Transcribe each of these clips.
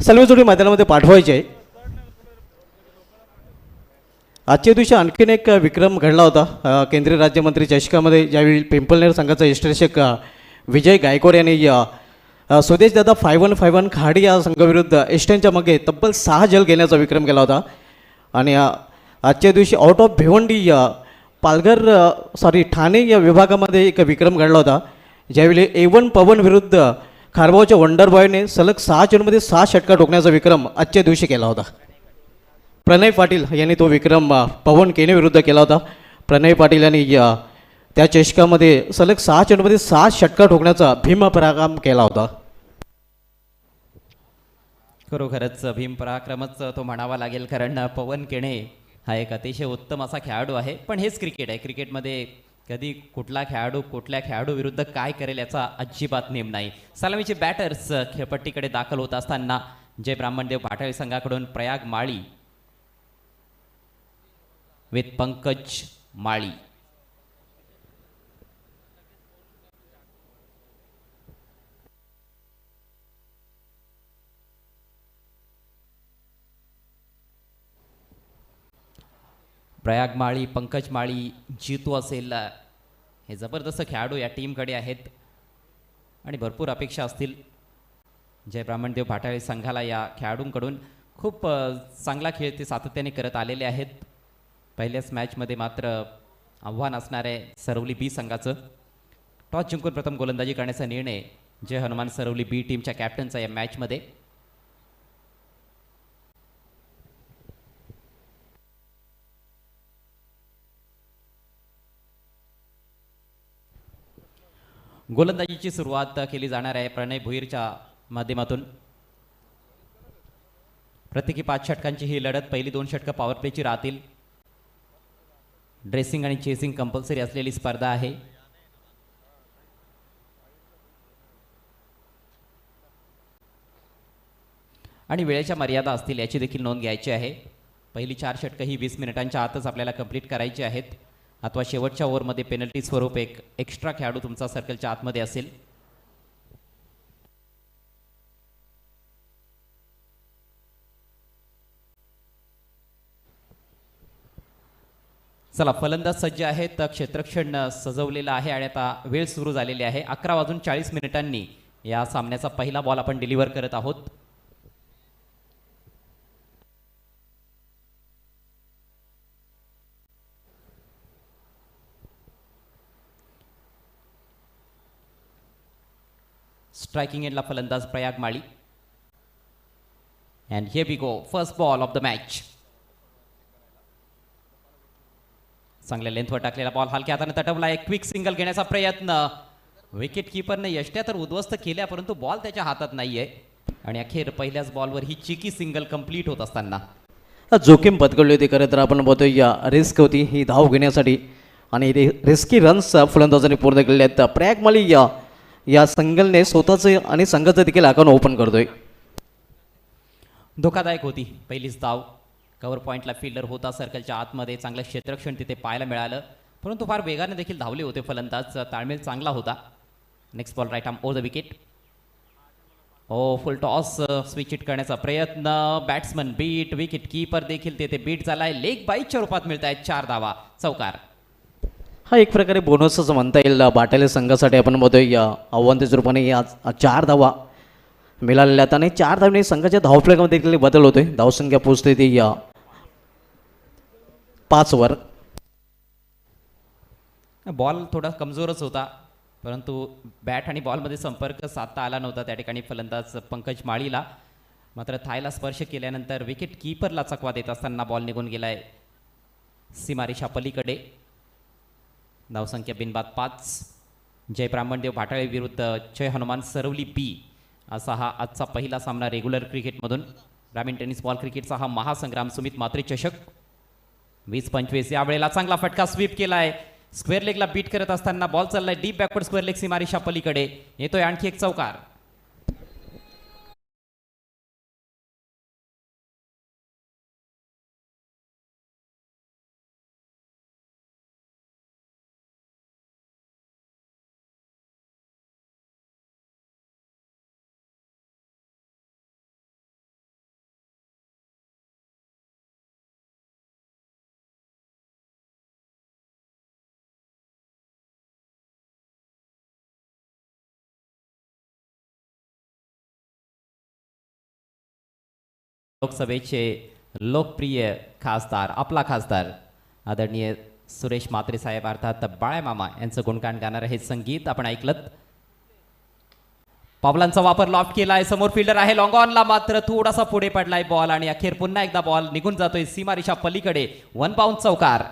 सर्व जोडी मैदानामध्ये पाठवायचे आहे. आजच्या दिवशी आणखीन एक विक्रम घडला होता केंद्रीय राज्यमंत्री चषकामध्ये, ज्यावेळी पिंपळनेर संघाचा यष्टिरक्षक विजय गायकवाड यांनी स्वदेश दादा 5151 खाडी या संघाविरुद्ध एस्टनच्या मागे तब्बल 6 जल घेण्याचा विक्रम केला होता. आणि आजच्या दिवशी आउट ऑफ भिवंडी पालघर ठाणे या विभागामध्ये एक विक्रम घडला होता, ज्यावेळी A1 पवन विरुद्ध खारबावच्या वंडर बॉयने सलग 6 चेंडूमध्ये 6 षटकार ठोकण्याचा विक्रम आजच्या दिवशी केला होता. प्रणय पाटील यांनी तो विक्रम पवन केने विरुद्ध केला होता. प्रणय पाटील यांनी त्या चषकामध्ये सलग 6 चेंडूमध्ये 6 षटकार ठोकण्याचा भीमपराक्रम केला होता. खरोखरच भीमपराक्रमच तो म्हणावा लागेल, कारण पवन केणे हा एक अतिशय उत्तम असा खेळाडू आहे. पण हेच क्रिकेट आहे. क्रिकेटमध्ये कधी कुठला खेळाडू कुठल्या खेळाडू विरुद्ध काय करेल याचा अजिबात नेम नाही. सलामीचे बॅटर्स खेळपट्टीकडे दाखल होत असताना जय ब्राह्मणदेव भाटाळी संघाकडून प्रयाग माळी विथ पंकज माळी. प्रयाग माळी, पंकज माळी, जितू असेल, हे जबरदस्त खेळाडू या टीमकडे आहेत आणि भरपूर अपेक्षा असतील जय ब्राह्मणदेव भाटाळे संघाला या खेळाडूंकडून. खूप चांगला खेळ ते सातत्याने करत आलेले आहेत. पहिल्याच मॅचमध्ये मात्र आव्हान असणार आहे सरवली बी संघाचं. टॉस जिंकून प्रथम गोलंदाजी करण्याचा निर्णय जय हनुमान सरवली बी टीमच्या कॅप्टनचा या मॅचमध्ये. गोलंदाजीची सुरुवात केली जाणार आहे प्रणय भुईरच्या माध्यमातून. प्रत्येकी 5 षटकांची ही लढत. पहिली 2 षटकं पॉवर प्लेची राहतील. ड्रेसिंग आणि चेसिंग कंपल्सरी असलेली स्पर्धा आहे. आणि वेळेच्या मर्यादा असतील याची देखील नोंद घ्यायची आहे. पहिली 4 षटकं ही 20 मिनिटांच्या आतच आपल्याला कंप्लीट करायची आहेत, अथवा शेवटच्या ओव्हरमध्ये पेनल्टी स्वरूप एक एक्स्ट्रा खेळाडू तुमचा सर्कलच्या आतमध्ये असेल. चला, फलंदाज सज्ज आहेत. क्षेत्ररक्षण सजवलेलं आहे आणि आता वेळ सुरू झालेली आहे. 11:40 या सामन्याचा पहिला बॉल आपण डिलिव्हर करत आहोत. स्ट्राइकिंग एंडला फलंदाज Prayag Mali. And here we go, first ball of the match. चांगल्या लेंथवर टाकलेला बॉल हलक्या हाताने तटवला. एक क्विक सिंगल घेण्याचा प्रयत्न. विकेट किपरने यष्ट्या तर उद्ध्वस्त केल्या, परंतु बॉल त्याच्या हातात नाहीये. आणि अखेर पहिल्याच बॉलवर ही चिकी सिंगल कंप्लीट होत असताना जोखीम पत्करली होती. खरं तर आपण बघतोय रिस्क होती ही धाव घेण्यासाठी, आणि रिस्की रन्स फलंदाजांनी पूर्ण केले आहेत. प्रयाग माळी या संघाने स्वतःचे आणि संघाचं देखील अकाउंट ओपन करतोय. धोकादायक होती पहिलीच धाव. कव्हर पॉईंटला फिल्डर होता सर्कलच्या आतमध्ये. चांगलं क्षेत्ररक्षण तिथे पाहायला मिळालं, परंतु फार वेगाने देखील धावले होते फलंदाज. ताळमेळ चांगला होता. Next ball right arm over the wicket. Full toss switch hit करण्याचा प्रयत्न. बॅट्समन बीट, विकेट कीपर देखील तिथे बीट झालाय. लेग बाईटच्या रूपात मिळत आहेत 4 धावा. चौकार. हा एक प्रकारे बोनसच म्हणता येईल भाटाळे संघासाठी. आपण बघतोय आव्हानाच्या रूपाने आज 4 धावा मिळालेल्या आहेत आणि 4 धावने संघाच्या धावफलकामध्ये देखील बदल होतोय. धावसंख्या पोहोचते ती 5 वर. बॉल थोडा कमजोरच होता, परंतु बॅट आणि बॉलमध्ये संपर्क साधता आला नव्हता त्या ठिकाणी फलंदाज पंकज माळीला. मात्र थायला स्पर्श केल्यानंतर विकेट कीपरला चकवा देत असताना बॉल निघून गेलाय सीमारेषा पलीकडे. धावसंख्या बिनबाद 5. जय ब्राह्मणदेव भाटाळे विरुद्ध जय हनुमान सरवली बी असा हा आजचा पहिला सामना रेग्युलर क्रिकेटमधून. ग्रामीण टेनिस बॉल क्रिकेटचा हा महासंग्राम सुमित म्हात्रे चषक 20-25. यावेळेला चांगला फटका स्वीप केलाय. स्क्वेअर लेगला बीट करत असताना बॉल चाललाय डीप बॅकवर्ड स्क्वेअर लेग सीमारेषा पलीकडे. येतोय आणखी एक चौकार. लोकसभेचे लोकप्रिय खासदार आपला खासदार आदरणीय सुरेश म्हात्रे साहेब अर्थात बाळ्या मामा यांचं गुणगान गाणारं हे संगीत आपण ऐकलत. पावलांचा वापर लॉफ्ट केलाय. समोर फिल्डर आहे लॉंग ऑनला मात्र थोडासा पुढे पडलाय बॉल आणि अखेर पुन्हा एकदा बॉल निघून जातोय सीमारेषा पलीकडे. 1 बाउंड चौकार.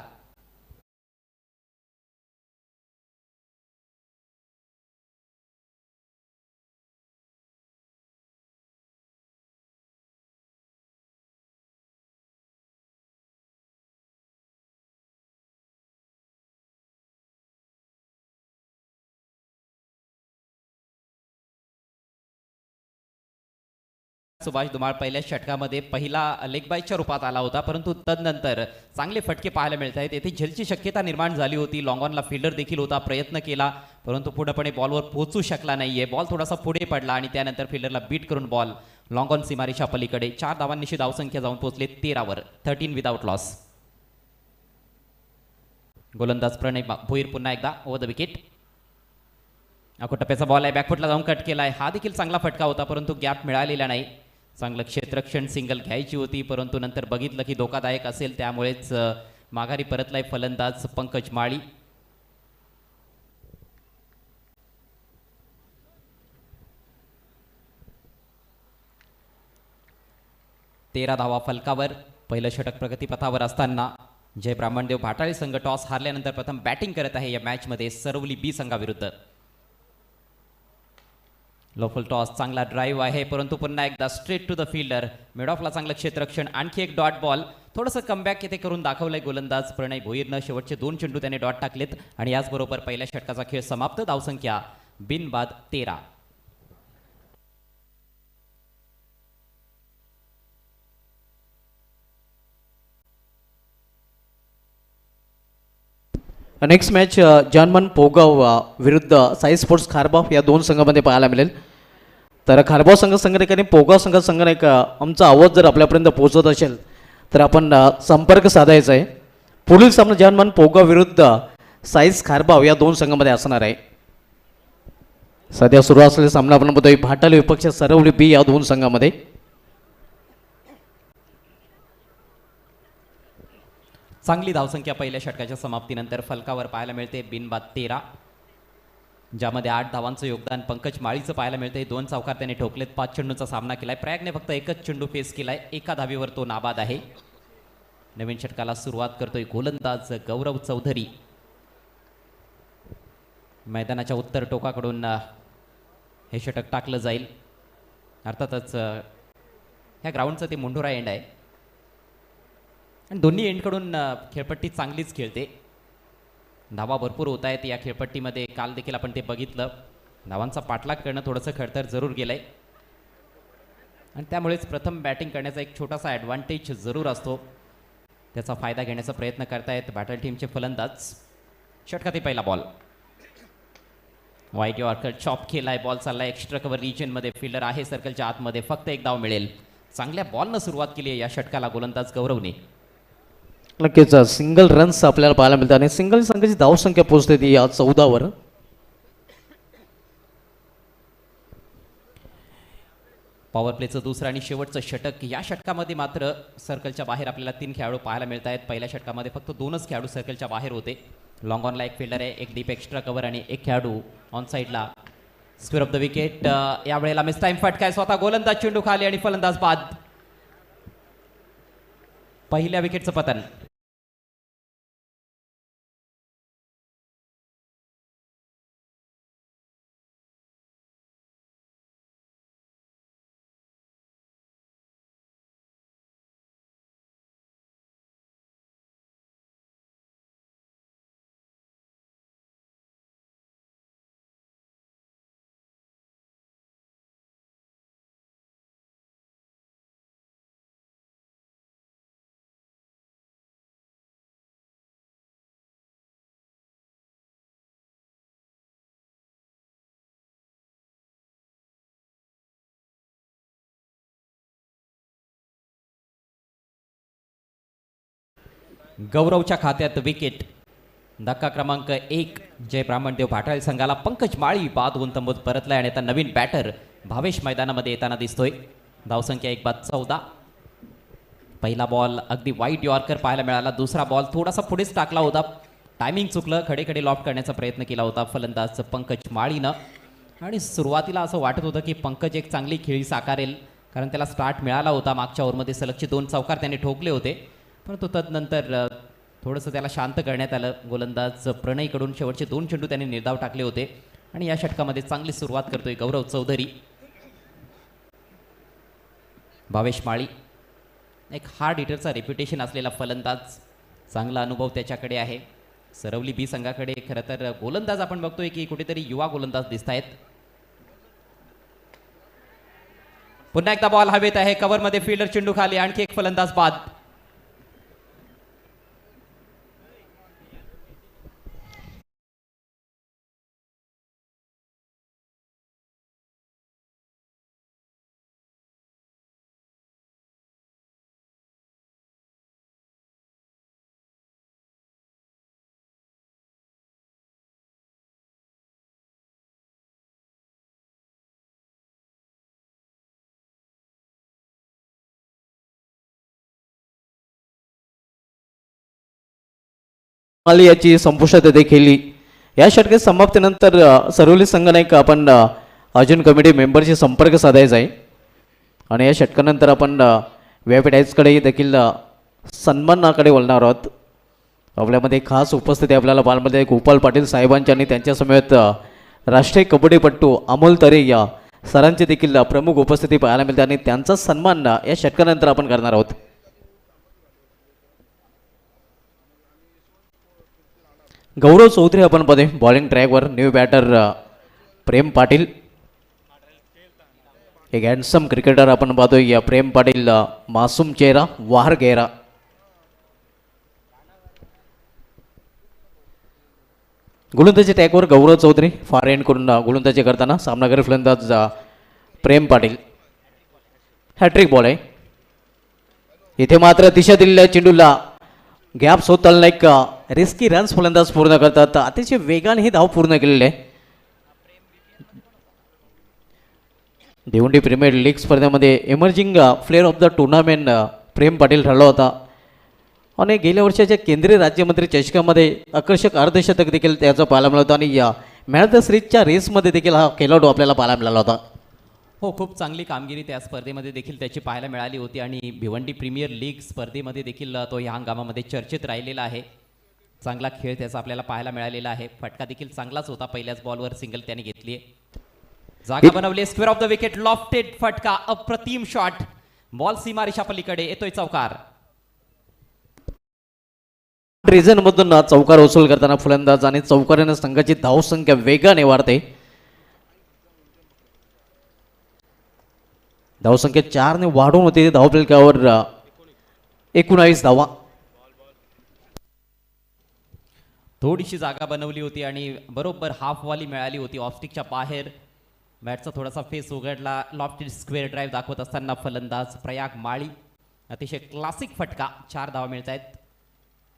सुभाष धुमाळ पहिल्या षटकामध्ये पहिला लेग बायच्या रूपात आला होता, परंतु तदनंतर चांगले फटके पाहायला मिळत आहेत. येथे झेलची शक्यता निर्माण झाली होती. लॉंग ऑनला फिल्डर देखील होता, प्रयत्न केला परंतु पूर्णपणे बॉलवर पोहोचू शकला नाहीये. बॉल थोडासा पुढे पडला आणि त्यानंतर फिल्डरला बीट करून बॉल लॉंग ऑन सीमारेषा पलीकडे. 4 धावांनिशी धावसंख्या जाऊन पोहोचले 13 वर. 13 विदाउट लॉस. गोलंदाज प्रणय भोईर पुन्हा एकदा ओव्हर द विकेट. टप्प्याचा बॉल आहे, बॅकफुटला जाऊन कट केलाय. हा देखील चांगला फटका होता परंतु गॅप मिळालेला नाही. चांगलं क्षेत्ररक्षण सिंगल घ्यायची होती परंतु नंतर बघितलं की धोकादायक असेल त्यामुळेच माघारी परतलाय फलंदाज पंकज माळी. तेरा धावा फलकावर. पहिलं षटक प्रगतीपथावर असताना जय ब्राह्मणदेव भाटाळे संघ टॉस हारल्यानंतर प्रथम बॅटिंग करत आहे या मॅचमध्ये सरवली बी संघाविरुद्ध. लोफल टॉस चांगला ड्राईव्ह आहे परंतु पुन्हा एकदा straight to the fielder. Mid ऑफला चांगलं क्षेत्ररक्षण. आणखी एक डॉट बॉल. थोडंसं कमबॅक येथे करून दाखवलंय गोलंदाज प्रणय भोईरनं. शेवटचे 2 चेंडू त्याने डॉट टाकलेत आणि याचबरोबर पहिल्या षटकाचा खेळ समाप्त. धावसंख्या बिनबाद 13. नेक्स्ट मॅच जानमन पोगाव विरुद्ध साई स्पोर्ट्स खारबाव या 2 संघामध्ये पाहायला मिळेल. तर खारबाव संघटक आणि पोगाव संघटक आमचा आवाज जर आपल्यापर्यंत पोहोचत असेल तर आपण संपर्क साधायचा आहे. पुढील सामना जानमन पोगाव विरुद्ध साईज खारबाव या 2 संघामध्ये असणार आहे. सध्या सुरू असलेला सामना आपण बघतोय भाटाले विपक्ष सरवली बी या 2 संघामध्ये. चांगली धावसंख्या पहिल्या षटकाच्या समाप्तीनंतर फलकावर पाहायला मिळते. बिनबाद 13, ज्यामध्ये 8 धावांचं योगदान पंकज माळीचं पाहायला मिळते. 2 चौकार त्याने ठोकलेत. 5 चेंडूचा सामना केलाय. प्रयागने फक्त एकच चेंडू फेस केलाय. 1 धावेवर तो नाबाद आहे. नवीन षटकाला सुरुवात करतोय गोलंदाज गौरव चौधरी. मैदानाच्या उत्तर टोकाकडून हे षटक टाकलं जाईल. अर्थातच ह्या ग्राउंडचं ते मुंडोरा एंड आहे आणि दोन्ही एंडकडून खेळपट्टी चांगलीच खेळते. धावा भरपूर होत आहेत या खेळपट्टीमध्ये. काल देखील आपण ते बघितलं. धावांचा पाठलाग करणं थोडंसं खडतर जरूर गेलंय आणि त्यामुळेच प्रथम बॅटिंग करण्याचा एक छोटासा ॲडव्हान्टेज जरूर असतो. त्याचा फायदा घेण्याचा प्रयत्न करतायत बॅटल टीमचे फलंदाज. षटकातील पहिला बॉल वाईट यॉर्कर चॉप केलाय. बॉल चाललाय एक्स्ट्रा कव्हर रिजनमध्ये. फिल्डर आहे सर्कलच्या आतमध्ये. फक्त 1 धाव मिळेल. चांगल्या बॉलनं सुरुवात केली आहे या षटकाला गोलंदाज गौरवने. नक्कीच सिंगल रन्स आपल्याला पाहायला मिळतात आणि सिंगल संघाची धावसंख्या पोहोचते ती या 14 वर. पॉवर प्लेचं दुसरं आणि शेवटचं षटक. या षटकामध्ये मात्र सर्कलच्या बाहेर आपल्याला 3 खेळाडू पाहायला मिळत आहेत. पहिल्या षटकामध्ये फक्त 2च खेळाडू सर्कलच्या बाहेर होते. लॉंग ऑनला एक फिल्डर आहे, एक डीप एक्स्ट्रा कव्हर आणि एक खेळाडू ऑन साईडला. Square of the wicket. यावेळेला मिस टाइम फटकाय. स्वतः गोलंदाज चेंडू खाली आणि फलंदाज बाद. पहिल्या विकेटचं पतन. गौरवच्या खात्यात विकेट. धक्का क्रमांक 1 जय ब्राह्मणदेव भाटाळे संघाला. पंकज माळी बाद होऊन तंबूत परतलाय आणि आता नवीन बॅटर भावेश मैदानामध्ये येताना दिसतोय. धावसंख्या 1 बाद 14. पहिला बॉल अगदी वाईट यॉर्कर पाहायला मिळाला. दुसरा बॉल थोडासा पुढेच टाकला होता, टायमिंग चुकलं, खडे लॉफ्ट करण्याचा प्रयत्न केला होता फलंदाज पंकज माळीनं. आणि सुरुवातीला असं वाटत होतं की पंकज एक चांगली खेळी साकारेल, कारण त्याला स्टार्ट मिळाला होता. मागच्या ओव्हरमध्ये सलगचे 2 चौकार त्याने ठोकले होते, परंतु तदनंतर थोडंसं त्याला शांत करण्यात आलं. गोलंदाज प्रणयकडून शेवटचे 2 चेंडू त्यांनी निर्धाव टाकले होते आणि या षटकामध्ये चांगली सुरुवात करतोय गौरव चौधरी. भावेश माळी एक हार्ड हिटरचा रेप्युटेशन असलेला फलंदाज, चांगला अनुभव त्याच्याकडे आहे. सरवली बी संघाकडे खरं तर गोलंदाज आपण बघतोय की कुठेतरी युवा गोलंदाज दिसत आहेत. पुन्हा एकदा बॉल हवेत आहे, कव्हरमध्ये फील्डर चेंडू खाली, आणखी एक फलंदाज बाद. माली याची संपुष्टात देखील या षटकात समाप्तीनंतर सर्वली संघनायक आपण अर्जुन कमिटी मेंबरशी संपर्क साधायचा आहे आणि या षटकानंतर आपण व्यापीठाईजकडे देखील सन्मानाकडे वळणार आहोत. आपल्यामध्ये खास उपस्थिती आपल्याला बालमध्ये गोपाल पाटील साहेबांची आणि त्यांच्या समेत राष्ट्रीय कबड्डीपटू अमोल तरे या सरांची देखील प्रमुख उपस्थिती पाहायला मिळते आणि त्यांचा सन्मान या षटकानंतर आपण करणार आहोत. गौरव चौधरी आपण पदे बॉलिंग ट्रॅकवर, न्यू बॅटर प्रेम पाटील, एक हँडसम क्रिकेटर आपण पाहतोय या प्रेम पाटील, मासूम चेहरा, वाहर गेरा. गोलंदाजी ट्रॅकवर गौरव चौधरी, फार एंड करून गोलंदाजी करताना सामनाकरी फलंदाज प्रेम पाटील. हॅट्रिक बॉल आहे इथे, मात्र दिशा दिलेल्या चेंडूला गॅप सोडताना एक रिस्की रन्स फलंदाज पूर्ण करतात. अतिशय वेगाने ही धाव पूर्ण केलेली आहे. भिवंडी प्रीमियर लीग स्पर्धेमध्ये emerging player of the tournament Prem Patil ठरला होता आणि गेल्या वर्षाच्या केंद्रीय राज्यमंत्री चषकामध्ये आकर्षक अर्धशतक देखील त्याचा पाहायला मिळाला होता आणि या मॅन ऑफ द सिरीजच्या रेसमध्ये देखील हा खेळाडू आपल्याला पाहायला मिळाला होता. हो, खूप चांगली कामगिरी त्या स्पर्धेमध्ये देखील त्याची पाहायला मिळाली होती आणि भिवंडी प्रीमियर लीग स्पर्धेमध्ये देखील तो या हंगामामध्ये चर्चेत राहिलेला आहे. चांगला खेळ त्याचा आपल्याला पाहायला मिळालेला आहे. फटका देखील चांगलाच होता, पहिल्याच बॉलवर सिंगल त्याने घेतली. जागा बनवली, square of the wicket, lofted फटका, अप्रतिम शॉट, बॉल सीमा रेषा पलीकडे येतोय चौकार. रिझन मधून चौकार वसूल करताना फलंदाज आणि चौकाराने संघाची धावसंख्या वेगाने वाढते. धावसंख्या 4 वाढून होती. धावफलकावर 19 धावा. थोडीशी जागा बनवली होती आणि बरोबर हाफ वॉली मिळाली होती ऑफस्टिकच्या बाहेर. बॅटचा थोडासा फेस उघडला, लॉफ्टेड स्क्वेअर ड्राईव्ह दाखवत असताना फलंदाज प्रयाग माळी. अतिशय क्लासिक फटका, 4 धावा मिळत आहेत.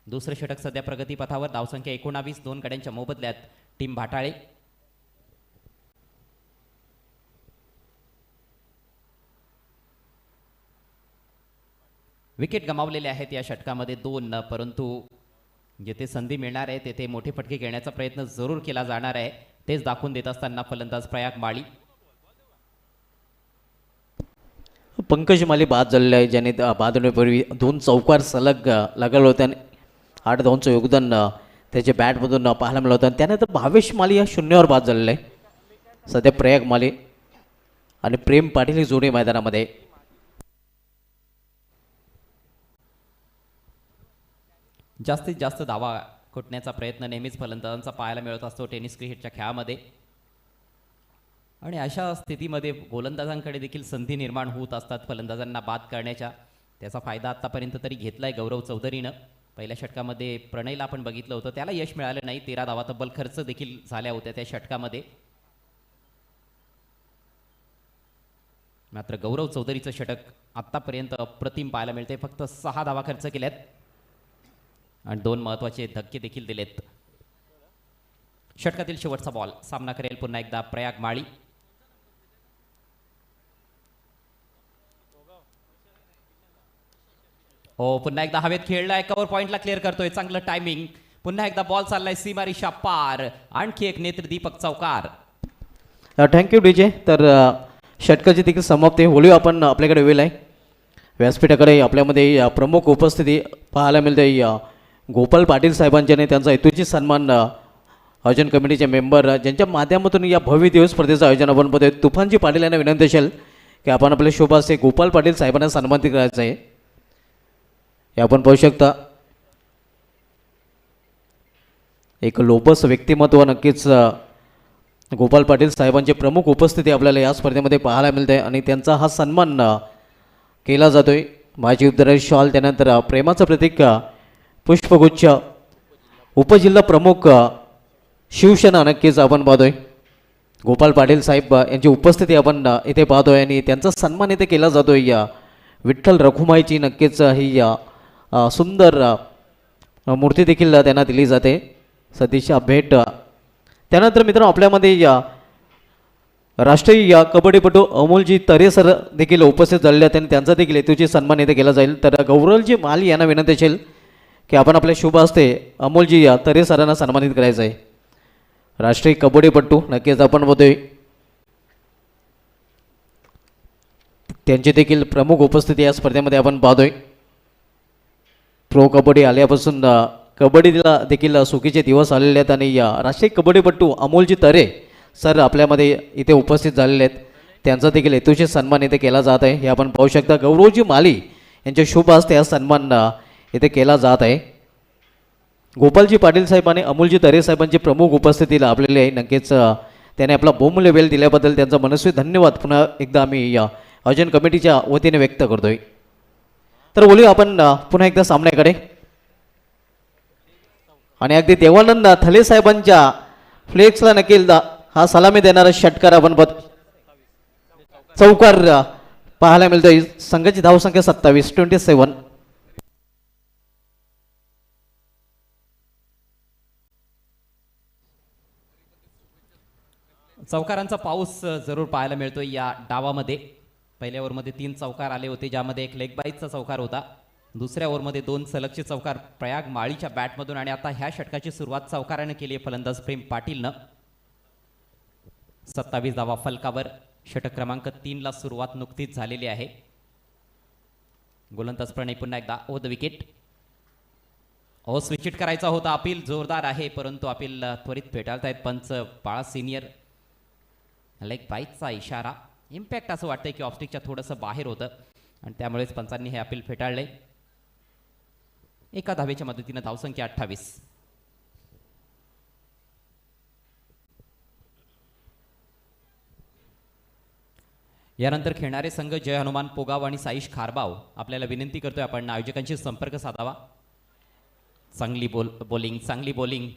दुसरे षटक सध्या प्रगतीपथावर, धावसंख्या 19, 2 गड्यांच्या मोबदल्यात टीम भाटाळे. विकेट गमावलेले आहेत या षटकामध्ये 2, परंतु जिथे संधी मिळणार आहे तेथे मोठे फटके घेण्याचा प्रयत्न जरूर केला जाणार आहे, तेच दाखवून देत असताना फलंदाज प्रयाग माळी. पंकज माली बाद झालेला आहे, ज्याने बाद होण्यापूर्वी 2 चौकार सलग लागले होते आणि 8 धावांचं योगदान त्याच्या बॅटमधून पाहायला मिळालं होतं. त्यानंतर भावेश माली या 0वर बाद झालेला आहे. सध्या प्रयाग माली आणि प्रेम पाटील ही जोडी मैदानामध्ये. जास्तीत जास्त धावा कुटण्याचा प्रयत्न नेहमीच फलंदाजांचा पाहायला मिळत असतो टेनिस क्रिकेटच्या खेळामध्ये. आणि अशा स्थितीमध्ये गोलंदाजांकडे देखील संधी निर्माण होत असतात फलंदाजांना बाद करण्याच्या. त्याचा फायदा आत्तापर्यंत तरी घेतला आहे गौरव चौधरीनं. पहिल्या षटकामध्ये प्रणयला आपण बघितलं होतं, त्याला यश मिळालं नाही. 13 धावा तब्बल खर्च देखील झाल्या होत्या त्या षटकामध्ये. मात्र गौरव चौधरीचं षटक आत्तापर्यंत अप्रतिम पाहायला मिळते. फक्त 6 धावा खर्च केल्यात आणि 2 महत्त्वाचे धक्के देखील दिलेत. षटकातील शेवटचा बॉल सामना करेल पुन्हा एकदा प्रयाग माळी. हो पुन्हा एकदा हवेत खेळलाय, कव्हर पॉइंटला क्लिअर करतोय, चांगलं टायमिंग. पुन्हा एकदा बॉल चाललाय सीमारेषा पार. आणखी एक नेत्र दीपक चौकार. Thank you D J. तर षटकाची देखील समाप्ती होळी आपण आपल्याकडे वेळ आहे व्यासपीठाकडे. आपल्यामध्ये प्रमुख उपस्थिती पाहायला मिळते गोपाल पाटील साहेबांच्याने त्यांचा हेतूची सन्मान आयोजन कमिटीचे मेंबर ज्यांच्या माध्यमातून या भव्य दिवस स्पर्धेचं आयोजन आपण बघतोय. तुफानजी पाटील यांना विनंती असेल की आपण आपले शुभ असे गोपाल पाटील साहेबांना सन्मानित करायचं आहे. हे आपण पाहू शकता एक लोभस व्यक्तिमत्व नक्कीच गोपाल पाटील साहेबांची प्रमुख उपस्थिती आपल्याला या स्पर्धेमध्ये पाहायला मिळते आणि त्यांचा हा सन्मान केला जातोय. माजी उद्धार शॉल, त्यानंतर प्रेमाचं प्रतीक पुष्पगुच्छ, उपजिल्हा प्रमुख शिवसेना नक्कीच आपण पाहतोय. गोपाल पाटील साहेब यांची उपस्थिती आपण इथे पाहतोय आणि त्यांचा सन्मान इथे केला जातोय. या विठ्ठल रखुमाईची नक्कीच ही सुंदर मूर्ती देखील त्यांना दिली जाते, सदिच्छा भेट. त्यानंतर मित्रांनो आपल्यामध्ये या राष्ट्रीय कबड्डीपटू अमोलजी तरे सर देखील उपस्थित झालेले आहेत आणि त्यांचा देखील हेतूची सन्मान इथे केला जाईल. तर गौरवजी माली यांना विनंती असेल की आपण आपल्या शुभ हस्ते अमोलजी तरे सरांना सन्मानित करायचं आहे. राष्ट्रीय कबड्डीपटू नक्कीच आपण बघतोय त्यांची देखील प्रमुख उपस्थिती या स्पर्धेमध्ये आपण पाहतोय. प्रो कबड्डी आल्यापासून कबड्डीला देखील सुखीचे दिवस आलेले आहेत आणि राष्ट्रीय कबड्डीपटू अमोलजी तरे सर आपल्यामध्ये इथे उपस्थित झालेले आहेत. त्यांचा देखील हेतूशी सन्मान इथे केला जात आहे. हे आपण पाहू शकता. गौरवजी माली यांच्या शुभ हस्ते हा सन्मान इथे केला जात आहे. गोपालजी पाटील साहेब आणि अमोलजी तरे साहेबांची प्रमुख उपस्थिती लाभलेली आहे. नक्कीच त्याने आपला बहुमूल्य वेळ दिल्याबद्दल त्यांचा मनस्वी धन्यवाद पुन्हा एकदा आम्ही या आयोजन कमिटीच्या वतीने व्यक्त करतोय. तर बोलूया आपण पुन्हा एकदा सामन्याकडे आणि अगदी देवानंद थले साहेबांच्या फ्लेक्सला नक्कीच हा सलामी देणारा षटकार आपण चौकार पाहायला मिळतोय. संघाची धावसंख्या 27. चौकारांचा पाऊस जरूर पाहायला मिळतोय या डावामध्ये. पहिल्या ओव्हरमध्ये 3 चौकार आले होते, ज्यामध्ये एक लेग बाईटचा चौकार होता. दुसऱ्या ओव्हरमध्ये 2 सलगचे चौकार प्रयाग माळीच्या बॅटमधून आणि आता ह्या षटकाची सुरुवात चौकाराने केली आहे फलंदाज प्रेम पाटीलनं. 27 धावा फलकावर. षटक क्रमांक 3 ला सुरुवात नुकतीच झालेली आहे. गोलंदाज प्रणय पुन्हा एकदा ओ द विकेट. स्विच हिट करायचा होता. अपील जोरदार आहे परंतु अपील त्वरित फेटाळतायत पंच बाळा सिनियर. लेग बाईटचा इशारा. इम्पॅक्ट असं वाटतंय की ऑफस्टिकच्या थोडंसं बाहेर होतं आणि त्यामुळेच पंचांनी हे अपील फेटाळले. एका धावेच्या मदतीनं धावसंख्या 28. यानंतर खेळणारे संघ जय हनुमान पोगाव आणि साईश खारबाव. आपल्याला विनंती करतोय आपण आयोजकांशी संपर्क साधावा. चांगली बॉलिंग, चांगली बॉलिंग.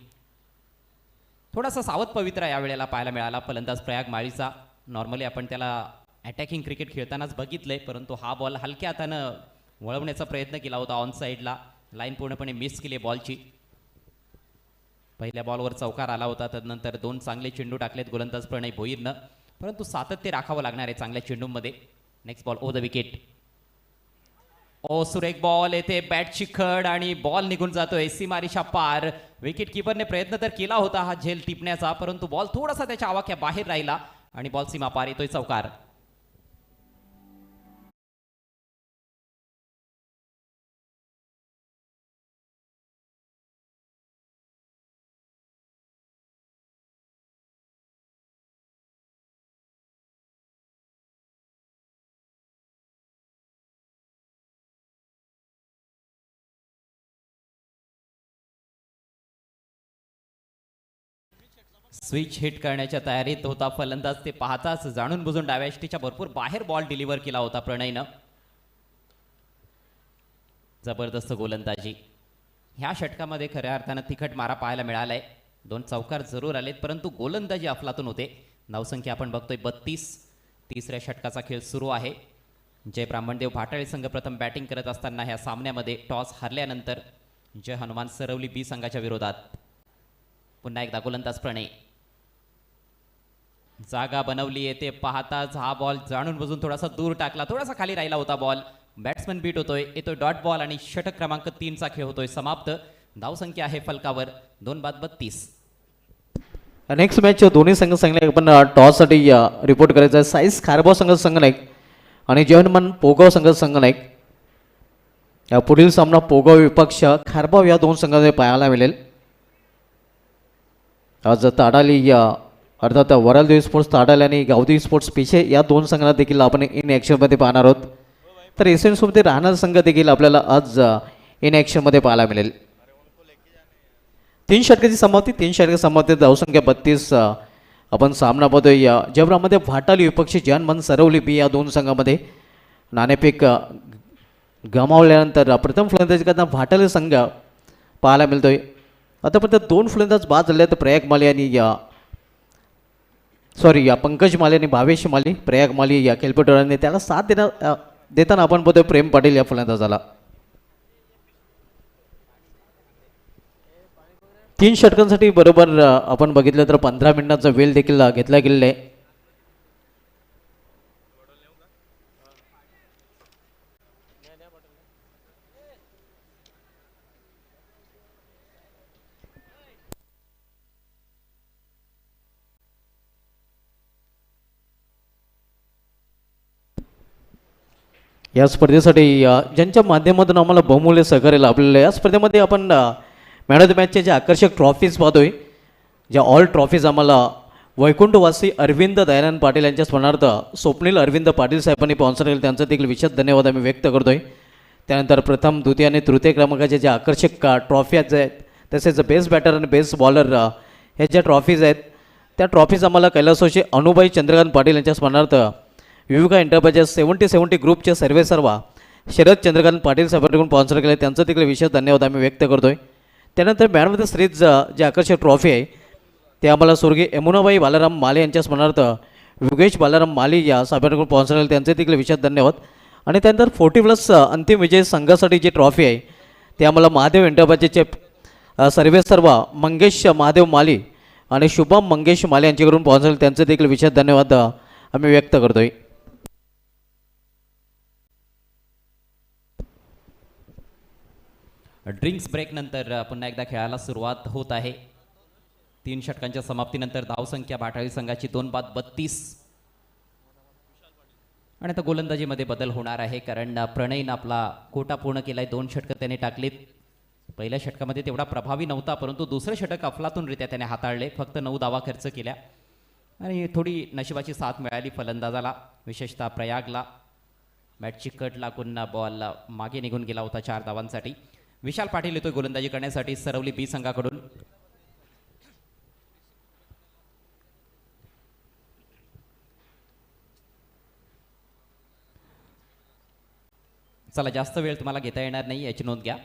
थोडासा सावध पवित्रा यावेळेला पाहायला मिळाला फलंदाज प्रयाग माळीचा. नॉर्मली आपण त्याला अटॅकिंग क्रिकेट खेळतानाच बघितलंय परंतु हा बॉल हलक्या हातानं वळवण्याचा प्रयत्न केला होता ऑन साईडला. लाईन पूर्णपणे मिस केली बॉलची. पहिल्या बॉलवर चौकार आला होता, त्यानंतर 2 चांगले चेंडू टाकलेत गोलंदाज प्रणय भोईरनं परंतु सातत्य राखावं लागणार आहे चांगल्या चेंडूमध्ये. Next ball over the wicket. सुरेख बॉल येथे बॅटची खड आणि बॉल निघून जातोय सीमारेषा पार. विकेट किपरने प्रयत्न तर केला होता हा झेल टिपण्याचा परंतु बॉल थोडासा त्याच्या आवाक्या बाहेर राहिला आणि बॉल सीमा पार येतोय चौकार. स्विच हिट करण्याच्या तयारीत होता फलंदाज. ते पाहताच जाणून बुजून डाव्याष्टीच्या भरपूर बाहेर बॉल डिलिव्हर केला होता प्रणयनं. जबरदस्त गोलंदाजी. ह्या षटकामध्ये खऱ्या अर्थानं तिखट मारा पाहायला मिळालाय. 2 चौकार जरूर आलेत परंतु गोलंदाजी अफलातून होते. धावसंख्या आपण बघतोय 32. तिसऱ्या षटकाचा खेळ सुरू आहे. जय ब्राह्मणदेव भाटाळे संघ प्रथम बॅटिंग करत असताना ह्या सामन्यामध्ये टॉस हरल्यानंतर जय हनुमान सरवली बी संघाच्या विरोधात. पुन्हा एकदा गोलंदाज प्रणय. जागा बनवली येते पाहताच हा बॉल जाणून बुजून थोडासा दूर टाकला, थोडासा खाली राहिला होता बॉल बॅट्समन बीट होतोय, येतोय डॉट बॉल आणि षटक क्रमांक 3चा खेळ होतोय समाप्त. धावसंख्या आहे फलकावर 2 बाद 32. नेक्स्ट मॅच दोन्ही संघ संघनायक आपण टॉससाठी रिपोर्ट करायचा आहे. साईज खारबाव संघ संघनायक आणि जयनमन पोगाव संघ संघनायक. या पुढील सामना पोगाव विपक्ष खारबाव या दोन संघांमध्ये पाहायला मिळेल. आज ताडाली अर्थात वरालदेवी स्पोर्ट्स ताडाली आणि गावदेवी स्पोर्ट्स पिछे या दोन संघांना देखील आपण इन ॲक्शनमध्ये पाहणार आहोत. तर एसएनसोबत राहणार संघ देखील आपल्याला आज इन ॲक्शनमध्ये पाहायला मिळेल. 3 षटकाची समाप्ती, 3 षटकाची समाप्ती, धावसंख्या 32. आपण सामना बघतोय जबरामध्ये भाटाली विपक्षी जनमन सरवली बी या दोन संघामध्ये नाणेफेक गमावल्यानंतर प्रथम फलंदाजी करताना भाटाली संघ पाहायला मिळतोय. आतापर्यंत 2 फलंदाज बाद झाले आहेत. प्रयाग माली आणि पंकज माली आणि भावेश माली. प्रयाग माली या खेळपटूरांनी त्याला साथ देताना आपण बघतोय प्रेम पाटील या फलंदाजाला. 3 षटकांसाठी बरोबर आपण बघितलं तर 15 मिनिटांचा वेळ देखील घेतला गेलेला आहे. या स्पर्धेसाठी ज्यांच्या माध्यमातून आम्हाला बहुमूल्य सहकार्य लाभलेलं आहे. या स्पर्धेमध्ये आपण मॅन ऑफ द मॅचचे जे आकर्षक ट्रॉफीज पाहतोय, ज्या ऑल ट्रॉफीज आम्हाला वैकुंठवासी अरविंद दयानंद पाटील यांच्या स्मरणार्थ स्वप्नील अरविंद पाटील साहेबांनी स्पॉन्सर केले, त्यांचा देखील विशेष धन्यवाद आम्ही व्यक्त करतोय. त्यानंतर प्रथम, द्वितीय आणि तृतीय क्रमांकाचे जे आकर्षक ट्रॉफी आहेत, तसेच बेस्ट बॅटर आणि बेस्ट बॉलर ह्या ज्या ट्रॉफीज आहेत, त्या ट्रॉफीज आम्हाला कैलासवासी अनुबाई चंद्रकांत पाटील यांच्या स्मरणार्थ विविका एंटरप्राइजेस 70 ग्रुपचे सर्वेसर्वा शरद चंद्रकांत पाटील साहेबांकडून स्पॉन्सर केले, त्यांचं देखील विशेष धन्यवाद आम्ही व्यक्त करतोय. त्यानंतर मॅन ऑफ द सिरीज जे आकर्षक ट्रॉफी आहे ते आम्हाला स्वर्गीय यमुनाबाई बालाराम माले यांच्या स्मरणार्थ योगेश बालाराम माली या साहेबांकडून स्पॉन्सर केले, त्यांचे देखील विशेष धन्यवाद. आणि त्यानंतर 40+ अंतिम विजय संघासाठी जी ट्रॉफी आहे ते आम्हाला महादेव एंटरप्राइजेसचे सर्वेसर्वा मंगेश महादेव माली आणि शुभम मंगेश माले यांच्याकडून स्पॉन्सर केले, त्यांचे देखील विशेष धन्यवाद आम्ही व्यक्त करतोय. ड्रिंक्स ब्रेक नंतर पुन्हा एकदा खेळायला सुरुवात होत आहे. 3 षटकांच्या समाप्तीनंतर धावसंख्या भाटाळी संघाची 2 बाद 32. आणि आता गोलंदाजीमध्ये बदल होणार आहे, कारण प्रणयनं आपला कोटा पूर्ण केलाय. 2 षटकं त्याने टाकलीत. पहिल्या षटकामध्ये तेवढा प्रभावी नव्हता, परंतु दुसरं षटक अफलातूनरित्या त्याने हाताळले. फक्त 9 धावा खर्च केल्या आणि थोडी नशिबाची साथ मिळाली फलंदाजाला, विशेषतः प्रयागला. बॅटची कट लागून बॉल मागे निघून गेला होता 4 धावांसाठी. विशाल पाटील येतोय गोलंदाजी करण्यासाठी सरवली बी संघाकडून. चला, जास्त वेळ तुम्हाला घेता येणार नाही याची नोंद घ्या.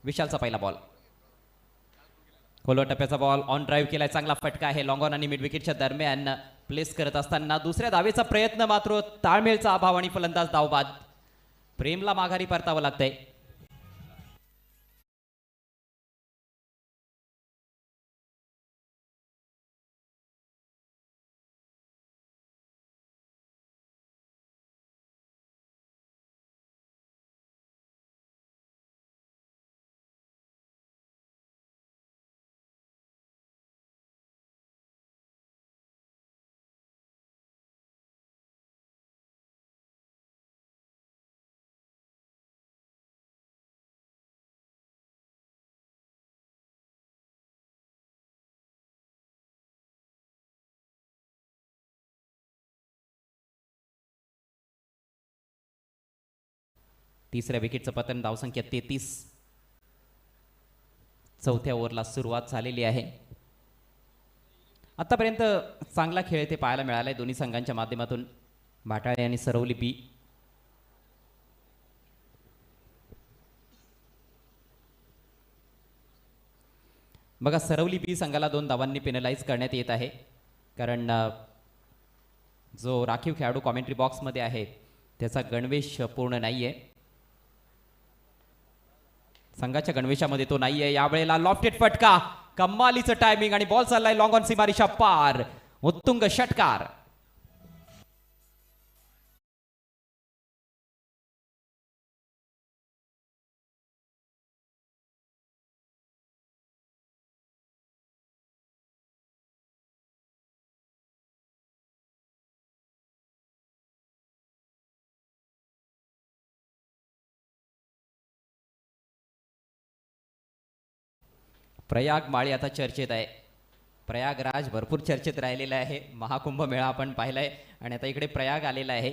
विशालचा पहिला बॉल, खोलवर टप्प्याचा बॉल, ऑन ड्राईव्ह केलाय, चांगला फटका आहे. लॉंग ऑन आणि मिड विकेटच्या दरम्यान प्लेस करत असताना दुसऱ्या धावेचा प्रयत्न, मात्र ताळमेळचा अभाव आणि फलंदाज धावबाद. प्रेमला माघारी परतावं लागतंय. तिसऱ्या विकेटचं पतन, धावसंख्या 33. चौथ्या ओव्हरला सुरुवात झालेली आहे. आतापर्यंत चांगला खेळ ते पाहायला मिळालाय दोन्ही संघांच्या माध्यमातून. भाटाळे आणि सरवली बी. बघा, सरवली बी संघाला 2 धावांनी पेनलाइज करण्यात येत आहे, कारण जो राखीव खेळाडू कॉमेंट्री बॉक्समध्ये आहे त्याचा गणवेश पूर्ण नाहीये. संघाच्या गणवेशामध्ये तो नाहीये. यावेळेला लॉफ्टेड फटका, कमालीचं टायमिंग आणि बॉल चाललाय लॉंग ऑन सीमारेषा पार. उत्तुंग षटकार. प्रयाग माळी आता चर्चेत आहे. प्रयागराज भरपूर चर्चेत राहिलेला आहे. महाकुंभ मेळा आपण पाहिलाय आणि आता इकडे प्रयाग आलेला आहे.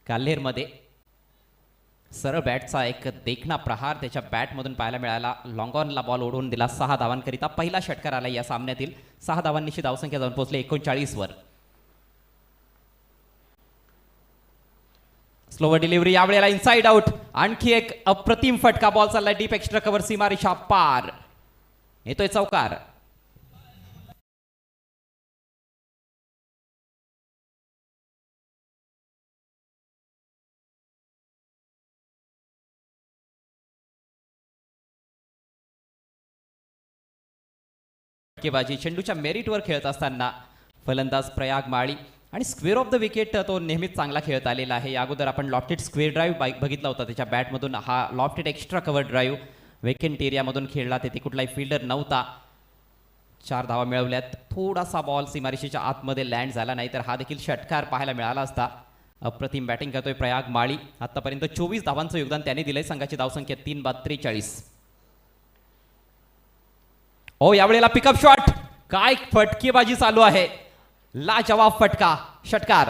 काल्हेरमध्ये सरळ बॅटचा एक देखणा प्रहार त्याच्या बॅटमधून पाहायला मिळाला. लॉंग ऑनला बॉल ओढून दिला 6 धावांकरिता. पहिला षटकार आला या सामन्यातील. 6 धावांनीची धावसंख्या जाऊन पोहोचली 39 वर. स्लोवर डिलिव्हरी यावेळेला इनसाइड आउट. आणखी एक अप्रतिम फटका. बॉल चाललाय डीप एक्स्ट्रा कव्हर सीमारेषा पार. येतोय चौकार. फटकेबाजी चेंडूच्या मेरिटवर खेळत असताना फलंदाज प्रयाग माळी आणि स्क्वेअर ऑफ द विकेट तो नेहमीच चांगला खेळत आलेला आहे. या अगोदर आपण लॉफ्टेड स्क्वेअर ड्राईव्ह बघितला होता त्याच्या बॅटमधून. हा lofted extra cover drive vacant एरियामधून खेळला. तेथे कुठलाही फिल्डर नव्हता. 4 धावा मिळवल्यात. थोडासा बॉल सीमारेषेच्या आतमध्ये लँड झाला नाही तर हा देखील षटकार पाहायला मिळाला असता. अप्रतिम बॅटिंग करतोय प्रयाग माळी. आतापर्यंत 24 धावांचं योगदान त्याने दिलंय. संघाची धावसंख्या 3/43. ओ यावेळेला पिकअप शॉट. काय फटकेबाजी चालू आहे. लाजवाब फटका. षटकार.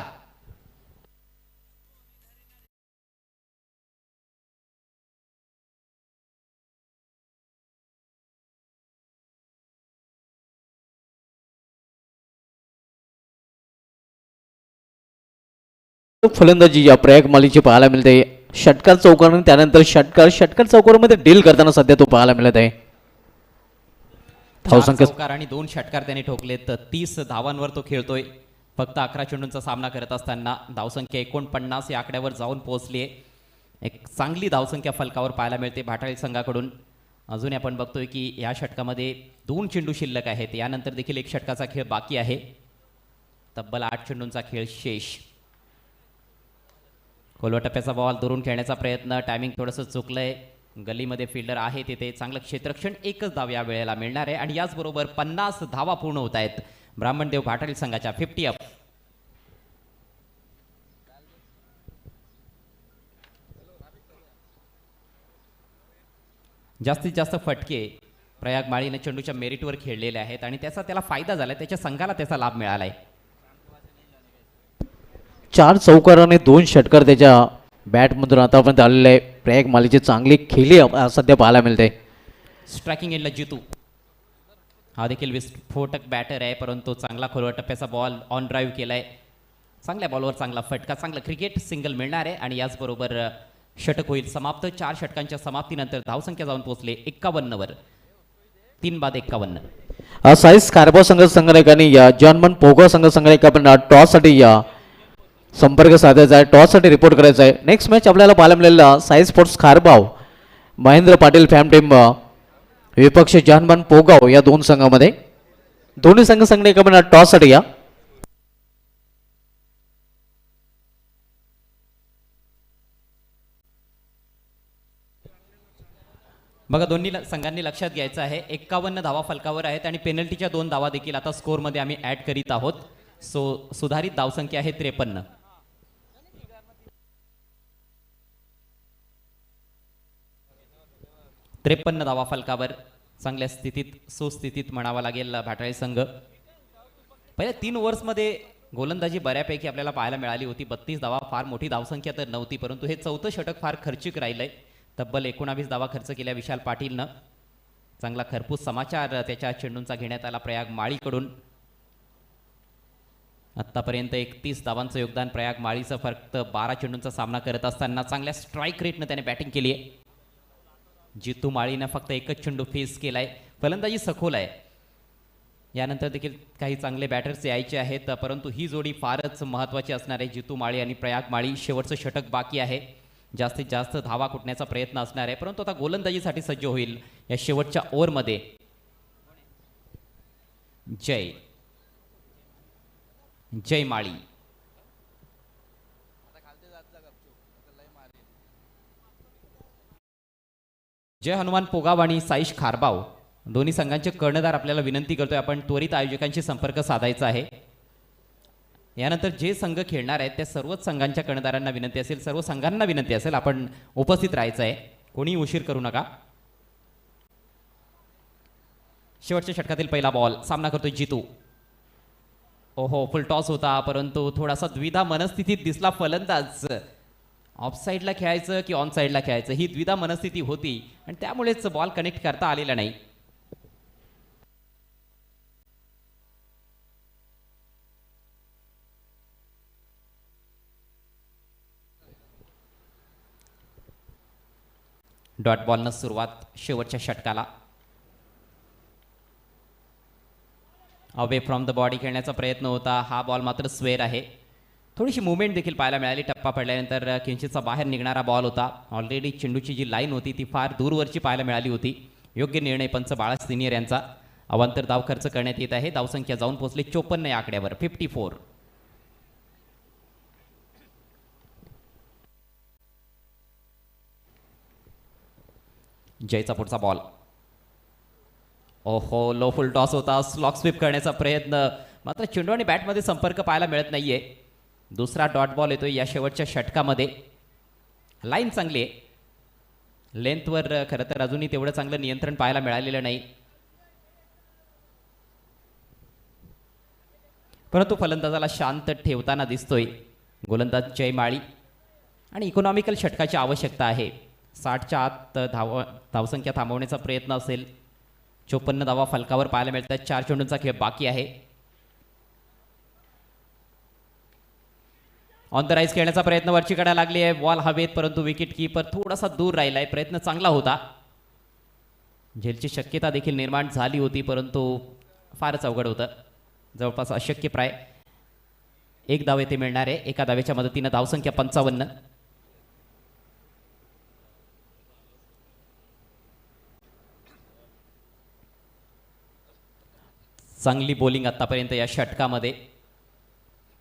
फलंदाजी या प्रयाग मालीची पाहायला मिळते. षटकार चौकार त्यानंतर षटकार चौकारामध्ये डील करताना सध्या तो पाहायला मिळत आहे. 4 चौकार आणि 2 षटकार त्याने ठोकलेत. 30 धावांवर तो खेळतोय. फक्त 11 चेंडूंचा सामना करत असताना धावसंख्या 49 या आकड्यावर जाऊन पोहोचली आहे. एक चांगली धावसंख्या फलकावर पाहायला मिळते भाटाळी संघाकडून. अजूनही आपण बघतोय की या षटकामध्ये 2 चेंडू शिल्लक आहेत. यानंतर देखील एक षटकाचा खेळ बाकी आहे. तब्बल 8 चेंडूंचा खेळ शेष. खोलवा टप्प्याचा बॉल दुरून खेळण्याचा प्रयत्न. टायमिंग थोडंसं चुकलंय. गलीमध्ये फिल्डर आहे तिथे चांगलं क्षेत्ररक्षण. एकच धाव या वेळेला मिळणार आहे आणि याचबरोबर 50 धावा पूर्ण होत आहेत ब्राह्मणदेव भाटाळी संघाच्या. 50 अप. जास्तीत जास्त फटके प्रयाग माळीने चेंडूच्या मेरिटवर खेळलेले आहेत आणि त्याला फायदा झाला. त्याच्या संघाला त्याचा लाभ मिळाला आहे. 4 चौकार आणि 2 षटकार त्याच्या बॅटमधून आतापर्यंत आलेले आहे. प्रयाग मालीची चांगली खेळी सध्या पाहायला मिळते. स्ट्रायकिंग एंडला जितू हा देखील विस्फोटक बॅटर आहे परंतु चांगला खोलवा टप्प्याचा बॉल ऑन ड्राईव्ह केलाय. चांगल्या बॉलवर चांगला फटका. चांगलं क्रिकेट. सिंगल मिळणार आहे आणि याचबरोबर षटक होईल समाप्त. 4 षटकांच्या समाप्तीनंतर धावसंख्या जाऊन पोहोचले 51 वर. 3/51. साईज कार्बो संघटनांनी जॉनमन पोगा संघटना टॉससाठी संपर्क साधायचा आहे. टॉससाठी रिपोर्ट करायचा आहे. नेक्स्ट मॅच आपल्याला पाहायला मिळालेला साई स्पोर्ट्स खारबाव महेंद्र पाटील फॅम टीम विपक्ष जानमान पोगाव या 2 संघामध्ये. दोन्ही संघटना टॉससाठी या. बघा दोन्ही संघांनी लक्षात घ्यायचं आहे 51 धावा फलकावर आहेत आणि पेनल्टीच्या 2 धावा देखील आता स्कोअरमध्ये आम्ही ऍड करीत आहोत. सुधारित धावसंख्या आहे 53. धावा फलकावर. चांगल्या स्थितीत सुस्थितीत म्हणावा लागेल भाटाळी संघ. पहिल्या 3 ओव्हर्समध्ये गोलंदाजी बऱ्यापैकी आपल्याला पाहायला मिळाली होती. 32 धावा फार मोठी धावसंख्या तर नव्हती परंतु हे 4थं षटक फार खर्चिक राहिलंय. तब्बल 19 धावा खर्च केल्या विशाल पाटीलनं. चांगला खरपूस समाचार त्याच्या चेंडूंचा घेण्यात आला प्रयाग माळीकडून. आत्तापर्यंत 31 धावांचं योगदान प्रयाग माळीचं. फक्त 12 चेंडूंचा सामना करत असताना चांगल्या स्ट्राईक रेटनं त्याने बॅटिंग केली आहे. जितू माळीनं फक्त एकच चेंडू फेस केलाय. फलंदाजी सखोल आहे. यानंतर देखील काही चांगले बॅटर्स यायचे आहेत परंतु ही जोडी फारच महत्त्वाची असणार आहे. जितू माळी आणि प्रयाग माळी. शेवटचं षटक बाकी आहे. जास्तीत जास्त धावा कुटण्याचा प्रयत्न असणार आहे परंतु आता गोलंदाजीसाठी सज्ज होईल या शेवटच्या ओव्हरमध्ये जय माळी. जय हनुमान पोगाव आणि साईश खारबाव दोन्ही संघांचे कर्णधार आपल्याला विनंती करतोय आपण त्वरित आयोजकांशी संपर्क साधायचा आहे. यानंतर जे संघ खेळणार आहेत त्या सर्वच संघांच्या कर्णधारांना विनंती असेल, सर्व संघांना विनंती असेल आपण उपस्थित राहायचं आहे. कोणी उशीर करू नका. शेवटच्या षटकातील पहिला बॉल सामना करतोय जितू. ओहो, फुल टॉस होता परंतु थोडासा द्विधा मनस्थितीत दिसला फलंदाज. ऑफ साईडला खेळायचं की ऑन साईडला खेळायचं ही द्विधा मनस्थिती होती आणि त्यामुळेच बॉल कनेक्ट करता आलेला नाही. डॉट बॉलनं सुरुवात शेवटच्या षटकाला. अवे फ्रॉम द बॉडी खेळण्याचा प्रयत्न होता. हा बॉल मात्र स्वेअर आहे. थोडीशी मुवमेंट देखील पाहायला मिळाली. टप्पा पडल्यानंतर किंचितचा बाहेर निघणारा बॉल होता. ऑलरेडी चेंडूची जी लाईन होती ती फार दूरवरची पाहायला मिळाली होती. योग्य निर्णय पंच बाळा सिनियर यांचा. अवांतर धाव खर्च करण्यात येत आहे. धावसंख्या जाऊन पोहोचली 54 या आकड्यावर, 54. जयचा पुढचा बॉल. ओहो, लो फुल टॉस होता. स्लॉक स्वीप करण्याचा प्रयत्न मात्र चेंडू आणि बॅटमध्ये संपर्क पाहायला मिळत नाहीये. दुसरा डॉट बॉल येतोय या शेवटच्या षटकामध्ये. लाईन चांगली आहे. लेंथवर खरं तर अजूनही तेवढं चांगलं नियंत्रण पाहायला मिळालेलं नाही. परंतु फलंदाजाला शांत ठेवताना दिसतोय गोलंदाज जय माळी. आणि इकॉनॉमिकल षटकाची आवश्यकता आहे. 60च्या आत धावसंख्या थांबवण्याचा प्रयत्न असेल. 54 धावा फलकावर पाहायला मिळतात. 4 चेंडूंचा खेळ बाकी आहे. ऑन द राईज खेळण्याचा प्रयत्न वरची कडा लागली आहे. बॉल हवेत परंतु विकेट कीपर थोडासा दूर राहिलाय. प्रयत्न चांगला होता. झेलची शक्यता देखील निर्माण झाली होती परंतु फारच अवघड होतं. जवळपास अशक्य प्राय. एक धाव येथे मिळणार आहे. एका धावेच्या मदतीनं धावसंख्या 55. चांगली बॉलिंग आतापर्यंत या षटकामध्ये.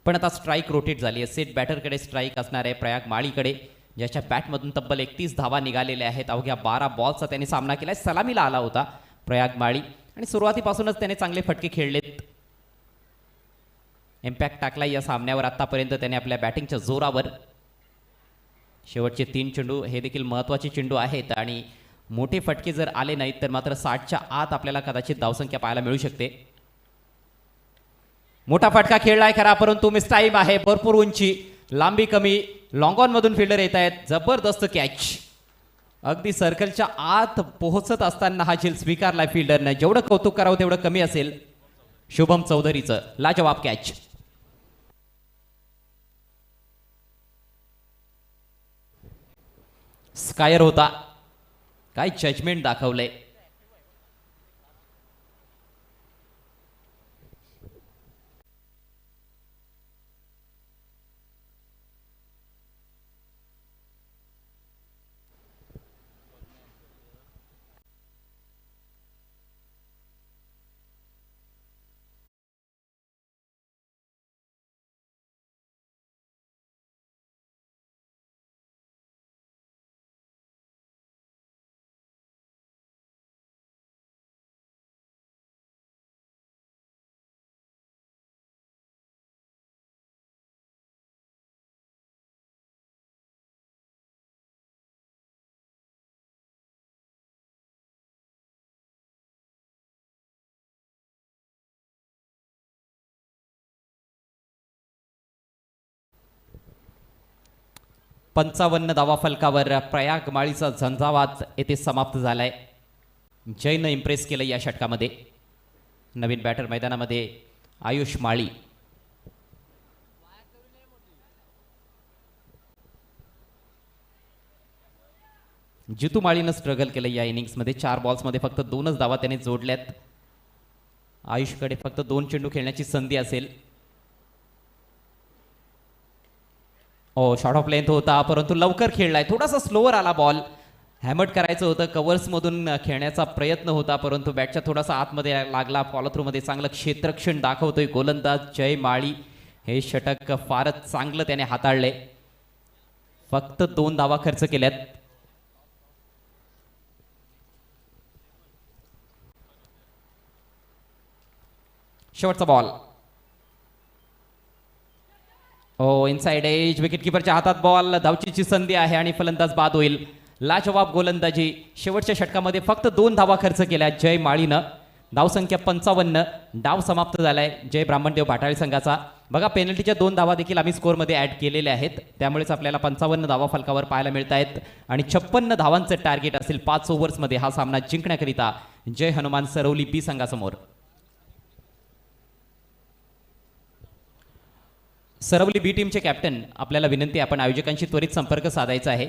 पण आता स्ट्राईक रोटेट झाली आहे. सेट बॅटरकडे स्ट्राईक असणार आहे प्रयाग माळीकडे, ज्याच्या बॅटमधून तब्बल 31 धावा निघालेल्या आहेत. अवघ्या 12 बॉलचा त्याने सामना केलाय. सलामीला आला होता प्रयाग माळी आणि सुरुवातीपासूनच त्याने चांगले फटके खेळलेत. इम्पॅक्ट टाकला या सामन्यावर आतापर्यंत त्याने आपल्या बॅटिंगच्या जोरावर. शेवटचे 3 चेंडू हे देखील महत्त्वाचे चेंडू आहेत आणि मोठे फटके जर आले नाहीत तर मात्र 60च्या आत आपल्याला कदाचित धावसंख्या पाहायला मिळू शकते. मोठा फटका खेळलाय खरा परंतु मिस टाईम आहे. भरपूर उंची, लांबी कमी. लॉंग ऑन मधून फिल्डर येत आहेत. जबरदस्त कॅच. अगदी सर्कलच्या आत पोहोचत असताना हा झेल स्वीकारलाय फिल्डरनं. जेवढं कौतुक करावं तेवढं कमी असेल. शुभम चौधरीचं लाजवाब कॅच. स्कायर होता. काय जजमेंट दाखवलंय. पंचावन्न धावा फलकावर प्रयाग माळीचा झंझावात येथे समाप्त झालाय. जयनं इम्प्रेस केलं या षटकामध्ये. नवीन बॅटर मैदानामध्ये आयुष माळी. जितू माळीनं स्ट्रगल केलं या इनिंग्समध्ये. 4 बॉल्समध्ये फक्त 2च धावा त्याने जोडल्यात. आयुषकडे फक्त 2 चेंडू खेळण्याची संधी असेल. शॉर्ट ऑफ लेंथ होता परंतु लवकर खेळलाय. थोडासा स्लोवर आला बॉल. हॅमट करायचं होतं. कव्हर्समधून खेळण्याचा प्रयत्न होता परंतु बॅटच्या थोडासा आतमध्ये लागला. फॉलो थ्रूमध्ये चांगलं क्षेत्ररक्षण दाखवतोय गोलंदाज जय माळी. हे षटक फारच चांगलं त्याने हाताळले. फक्त 2 धावा खर्च केल्यात. शेवटचा बॉल. Inside edge. विकेट किपरच्या हातात बॉल. धावचीची संधी आहे आणि फलंदाज बाद होईल. लाजवाब गोलंदाजी. शेवटच्या षटकामध्ये फक्त 2 धावा खर्च केल्या जय माळीनं. धावसंख्या 55. डाव समाप्त झालाय जय ब्राह्मणदेव भाटाळे संघाचा. बघा पेनल्टीच्या 2 धावा देखील आम्ही स्कोअरमध्ये ॲड केलेल्या आहेत, त्यामुळेच आपल्याला 55 धावा फलकावर पाहायला मिळत आहेत आणि 56 धावांचं टार्गेट असेल 5 ओव्हर्समध्ये हा सामना जिंकण्याकरिता जय हनुमान सरवली बी संघासमोर. सरवली बी टीमचे कॅप्टन आपल्याला विनंती आहे, आपण आयोजकांशी त्वरित संपर्क साधायचा आहे.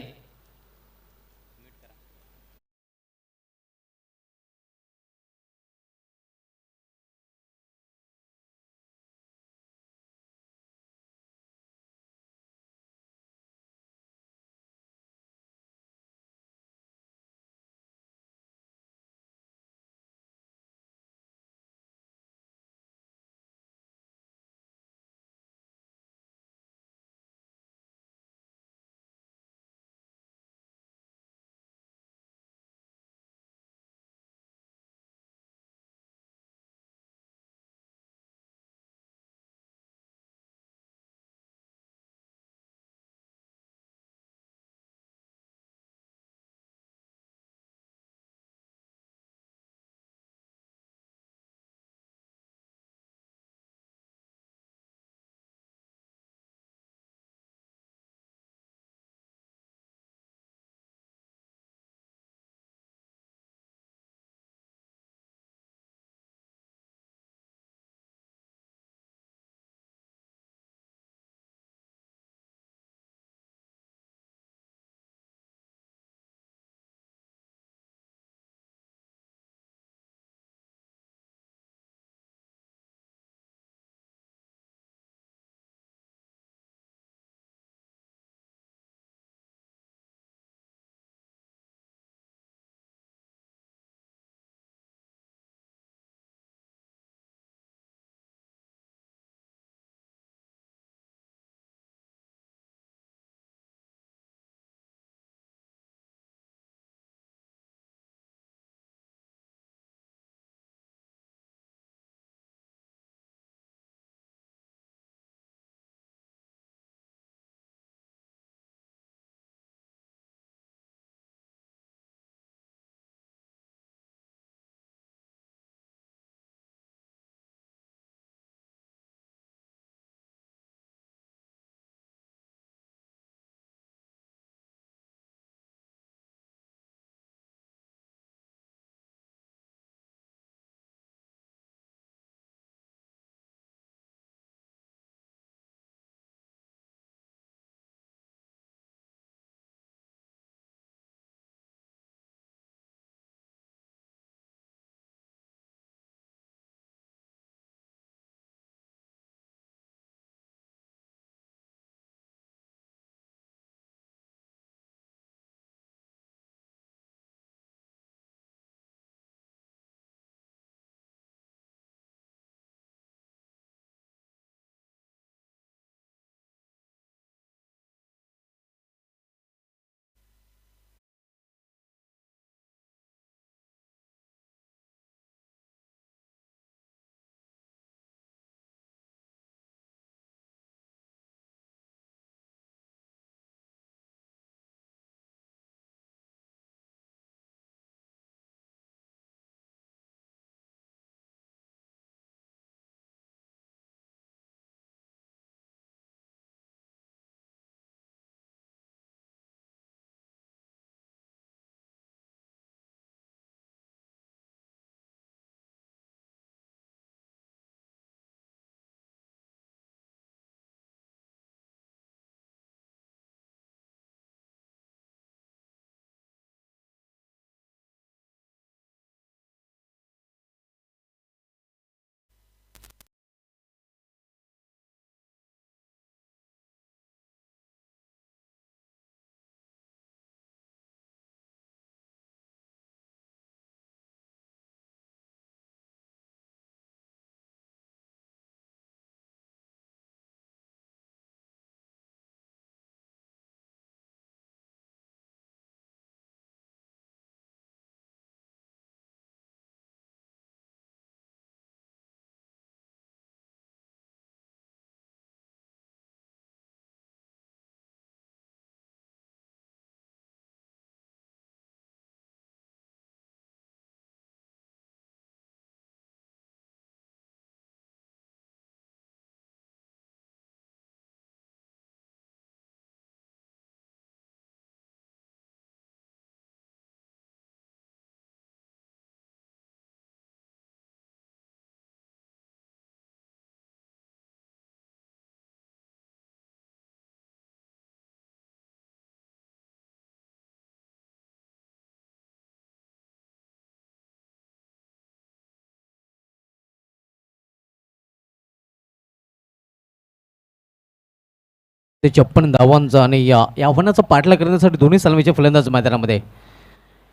ते 56 धावांचा आणि या आव्हानाचा पाठलाग करण्यासाठी दोन्ही सलामीचे फलंदाज मैदानामध्ये.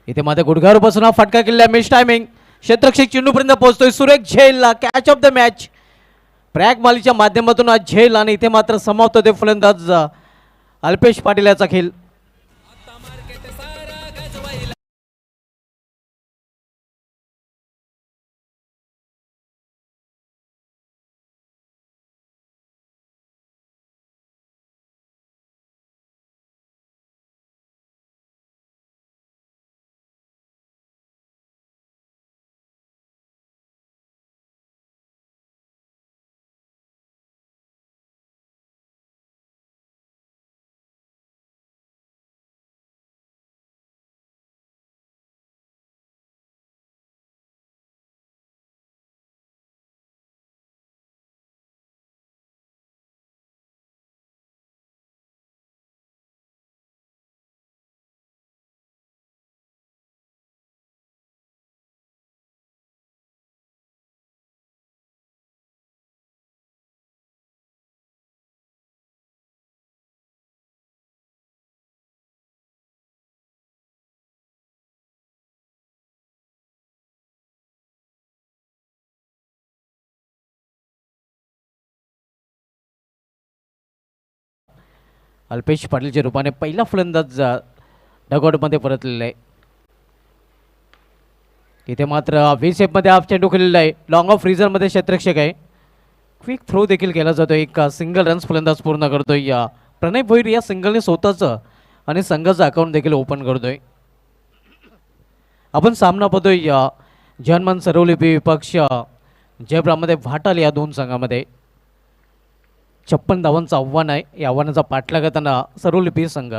इथे मात्र गुडघ्यावर बसून हा फटका केलेला मिस टायमिंग क्षेत्रक्षक चेंडूपर्यंत पोहोचतोय. सुरेख झेलला कॅच ऑफ द मॅच प्रॅग मालीच्या माध्यमातून आज झेल आणि इथे मात्र समाप्त होते फलंदाज अल्पेश पाटील याचा खेळ. अल्पेश पाटीलच्या रूपाने पहिला फलंदाज डगआउटमध्ये परतलेला आहे. इथे मात्र मध्ये हाफ चेंडू खेळलेला आहे. लॉंग ऑफ रिझनमध्ये क्षेत्ररक्षक आहे. क्विक थ्रो देखील केला जातो. एक सिंगल रन्स फलंदाज पूर्ण करतोय. या प्रणय भोईर या सिंगलने स्वतःचं आणि संघाचं अकाउंट देखील ओपन करतोय. आपण सामना पाहतोय या जनमन सरवली विपक्ष जयब्रामध्ये भाटाल या दोन संघामध्ये. 56 धावांचं आव्हान आहे. या आव्हानाचा पाठलाग करताना सरवली संघ.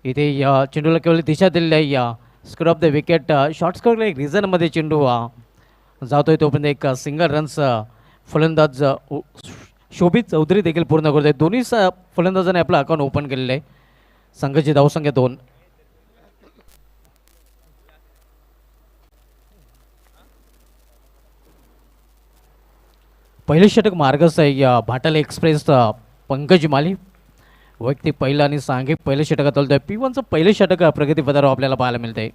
इथे या चेंडूला केवळ दिशा दिलेली आहे. या score of the wicket short score एक रिझनमध्ये चेंडू जातोय. तोपर्यंत एक सिंगल रन्स फलंदाज शोभित चौधरी देखील पूर्ण करतोय. दोन्ही फलंदाजांनी आपलं अकाउंट ओपन केलेलं आहे. संघाची धावसंख्या 2. पहिले षटक मार्गस्थ आहे या भाटाल एक्सप्रेस पंकज माली. वैयक्तिक पहिलं आणि सांघिक पहिलं षटकात चालतोय. P1चं पहिले षटक प्रगतीपथावर आपल्याला पाहायला मिळतंय.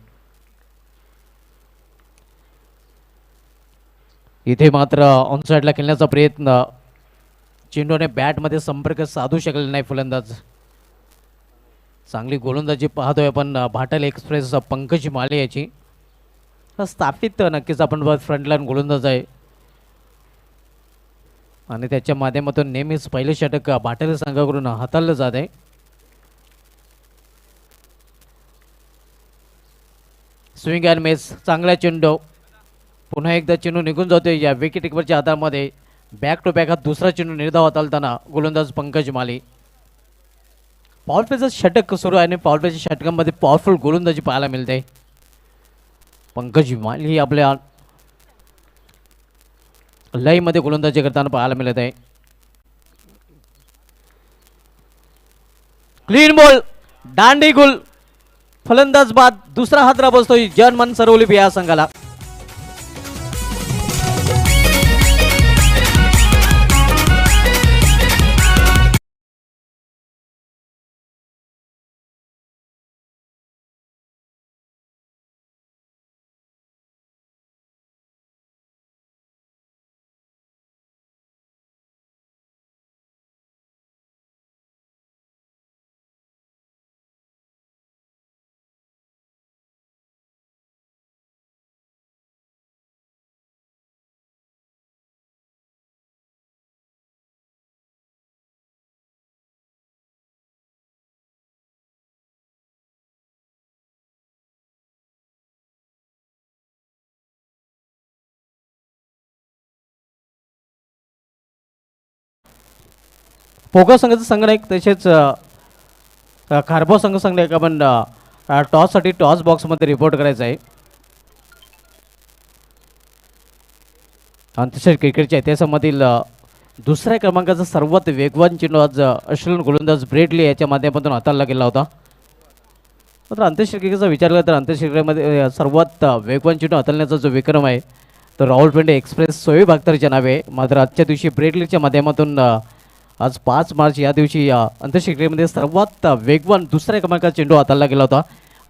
इथे मात्र ऑनसाईडला खेळण्याचा प्रयत्न चेंडूने बॅटमध्ये संपर्क साधू शकले नाही फलंदाज. चांगली गोलंदाजी पाहतोय आपण भाटाल एक्सप्रेस पंकज माले याची. स्थापित नक्कीच आपण फ्रंटलाईन गोलंदाज आहे आणि त्याच्या माध्यमातून नेहमीच पहिले षटक भाटाल संघाकडून हाताळलं जात आहे. स्विंग अँड मिस चांगला चेंडू. पुन्हा एकदा चेंडू निघून जातोय या विकेट कीपरच्या हातामध्ये. बॅक टू बॅक हा दुसरा चेंडू निर्धाव हाताळताना गोलंदाज पंकज माली. पॉवर प्लेचं षटक सुरू आहे आणि पॉवर प्लेच्या षटकांमध्ये पॉवरफुल गोलंदाजी पाहायला मिळते. पंकज माली ही आपल्या लयमध्ये गोलंदाजी करताना पाहायला मिळत आहे. क्लीन बॉल दांडी गुल फलंदाज बाद. दुसरा हातरा बसतोय जनमन सरवली या संघाला. पोगा संघाचं संगणक तसेच खारबाव संघ आपण टॉससाठी टॉस बॉक्समध्ये रिपोर्ट करायचं आहे. आंतरराष्ट्रीय क्रिकेटच्या इतिहासामधील दुसऱ्या क्रमांकाचा सर्वात वेगवान चेंडू आज ऑस्ट्रेलियन गोलंदाज ब्रेडली याच्या माध्यमातून हाताळला गेला होता. मात्र आंतरराष्ट्रीय क्रिकेटचा विचार केला तर आंतरराष्ट्रीय क्रिकेटमध्ये सर्वात वेगवान चेंडू हाताळण्याचा जो विक्रम आहे तो राहुल पेंडे एक्सप्रेस सोहेब अख्तरच्या नावे. मात्र आजच्या दिवशी ब्रेडलीच्या माध्यमातून आज 5 मार्च या दिवशी या आंतरराष्ट्रीय क्रिकेटमध्ये सर्वात वेगवान दुसऱ्या क्रमांकाचा चेंडू हाताळला गेला होता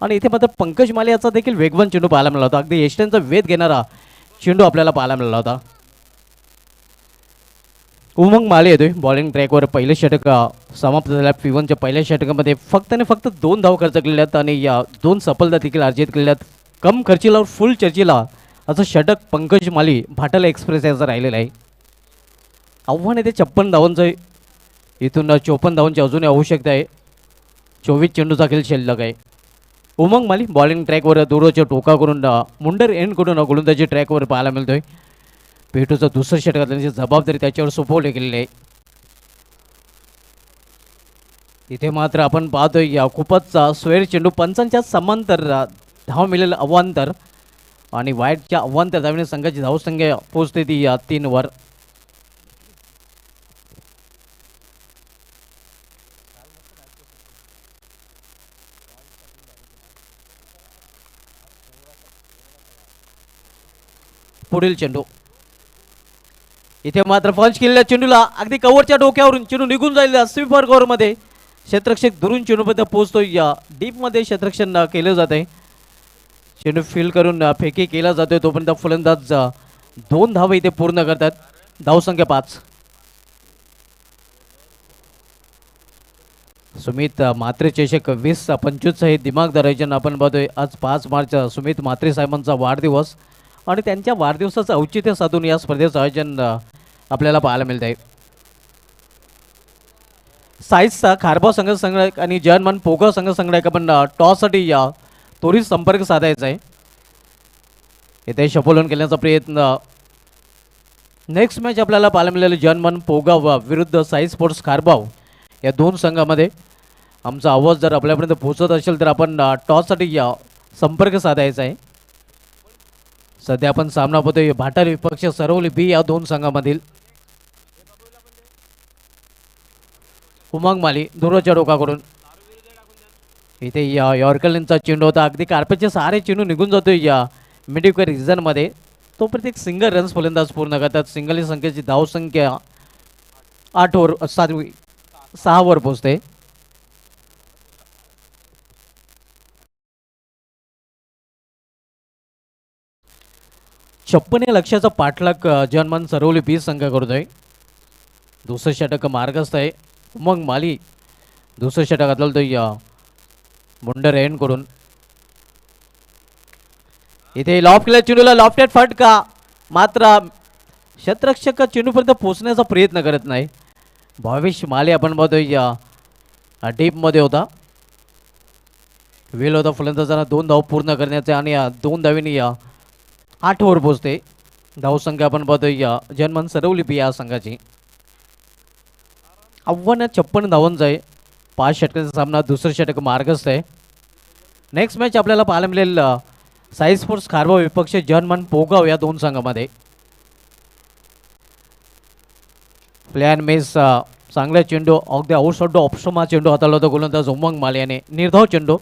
आणि इथे मात्र पंकज माली याचा देखील वेगवान चेंडू पाहायला मिळाला होता. अगदी यष्ट्यांचा वेध घेणारा चेंडू आपल्याला पाहायला मिळाला होता. उमंग माली येतोय बॉलिंग ट्रॅकवर. पहिले षटक समाप्त झाल्या. P1च्या पहिल्या षटकामध्ये फक्त आणि फक्त 2 धाव खर्च केलेल्या आहेत आणि या 2 सफलता देखील अर्जित केलेल्या आहेत. कम खर्चीला और फुल चर्चीला असं षटक पंकज माली भाटाला एक्सप्रेस याचं राहिलेलं आहे. आव्हान येते 56 धावांचं. इथून 54 धावांची अजूनही आवश्यकता आहे. 24 चेंडूचा खेळ शिल्लक आहे. उमंग माली बॉलिंग ट्रॅकवर दूरच्या टोका करून मुंडर एंड करून गोलंदाजी ट्रॅकवर पाहायला मिळतोय. पेटूचं दुसरं षटकात त्यांची जबाबदारी त्याच्यावर सोपवली गेलेली आहे. इथे मात्र आपण पाहतोय या खूपच स्वेर चेंडू. पंचांच्या समांतर धाव मिळेल अवांतर आणि वाईटच्या अवांतर धावणे संघाची धावसंख्या पोहोचते ती या 3 वर. पुढील चेंडू इथे मात्र पंच केलेल्या चेंडूला अगदी कव्हरच्या डोक्यावरून चेंडू निघून जाईल स्वीपर कव्हरमध्ये. क्षेत्ररक्षक दुरून चेंडूपर्यंत पोहोचतोय. या डीपमध्ये क्षेत्ररक्षण केलं जात आहे. चेंडू फील्ड करून फेकी केला जातोय. तोपर्यंत फलंदाज 2 धावा इथे पूर्ण करतात. धावसंख्या 5. सुमित म्हात्रे चषक 2025 हे दिमागदार आयोजन आपण पाहतोय. आज 5 मार्च सुमित म्हात्रे साहेबांचा वाढदिवस आणि त्यांच्या वाढदिवसाचं औचित्य साधून या स्पर्धेचं आयोजन आपल्याला पाहायला मिळत आहे. साईजचा खारबाव संघ संघटक आणि जर्मन पोगाव संघ संघटक आपण टॉससाठी या त्वरित संपर्क साधायचा आहे. इथे शपोलन केल्याचा प्रयत्न. नेक्स्ट मॅच आपल्याला पाहायला मिळालेलं जर्मन पोगाव विरुद्ध साई स्पोर्ट्स खारबाव या 2 संघामध्ये. आमचा आवाज जर आपल्यापर्यंत पोहोचत असेल तर आपण टॉससाठी या संपर्क साधायचा आहे. सध्या आपण सामना पाहतोय भाटार विपक्ष सरवली बी या 2 संघामधील. उमंग माली दूरच्या डोकाकडून इथे या यॉर्करचा चेंडू होता. अगदी कार्पेटचे सहारे चेंडू निघून जातोय या मिडविकेट रिझनमध्ये. तो प्रत्येक सिंगल रन्स फलंदाज पूर्ण करतात. सिंगल संख्येची धावसंख्या 8 वर 6 वर पोहोचते. छप्पन या लक्ष्याचा पाठलाग जर्मन सरवली बी संघ करतोय. दुसरं षटक मार्गस्थ आहे. उमंग माली दुसरं षटक घातलं या मुंडर एंड करून. इथे लॉफ्ट केल्या चेंडूला लॉफ्टेड फटका. मात्र क्षेत्ररक्षक चेंडूपर्यंत पोहोचण्याचा प्रयत्न करत नाही. भावेश माले आपण पाहतोय या डीपमध्ये होता. वेल होता फलंदाजांना 2 धाव पूर्ण करण्याचे आणि या 2 धावींनी या 8 वर पोहोचते. धावसंख्या आपण पाहतोय या जर्मन सरवली बी या संघाची. आव्हान 56 धावांचं आहे. 5 षटकांचा सामना. दुसरं षटक मार्गस्थ आहे. नेक्स्ट मॅच आपल्याला पाहायला मिळेल साई स्पोर्ट्स खारबाव विपक्ष जर्मन पोगाव या 2 संघामध्ये. प्लॅन मेस चांगला चेंडू अगदी आउटसाइड ऑप्शन हा चेंडू हाताळला होता गोलंदाज उमंग माले याने. निर्धाव चेंडू.